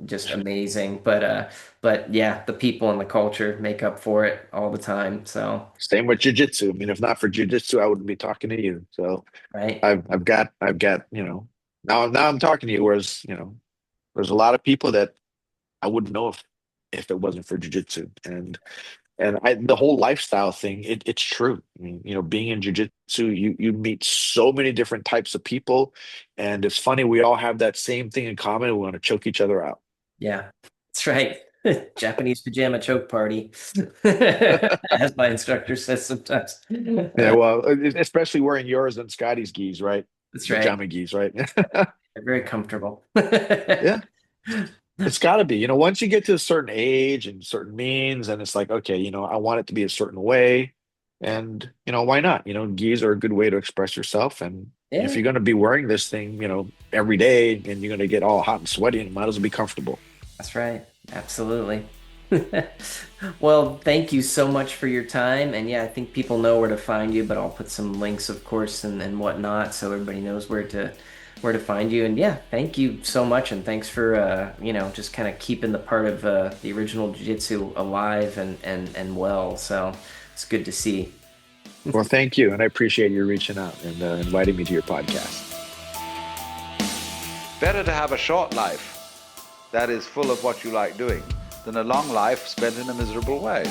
just amazing, but yeah, the people and the culture make up for it all the time. So, same with jiu-jitsu. I mean, if not for jiu-jitsu, I wouldn't be talking to you. So right. I've got, now I'm talking to you, whereas, there's a lot of people that I wouldn't know if it wasn't for jiu-jitsu. And the whole lifestyle thing, it's true. I mean, being in jiu-jitsu, you meet so many different types of people, and it's funny, we all have that same thing in common. We want to choke each other out. Yeah, that's right. Japanese pajama choke party, as my instructor says sometimes. Yeah, well, especially wearing yours and Scotty's gis, right? That's right. Pajama gis, right? They're very comfortable. Yeah, it's got to be. Once you get to a certain age and certain means, and it's like, okay, I want it to be a certain way, and why not? Gis are a good way to express yourself, and if Yeah, you're going to be wearing this thing, every day, and you're going to get all hot and sweaty, and might as well be comfortable. that's right. Absolutely. Well, thank you so much for your time. And yeah, I think people know where to find you, but I'll put some links, of course, and whatnot, so everybody knows where to find you. And yeah, thank you so much, and thanks for just kind of keeping the part of the original jiu-jitsu alive and well. So it's good to see. Well, thank you, and I appreciate you reaching out and inviting me to your podcast. Better to have a short life that is full of what you like doing than a long life spent in a miserable way.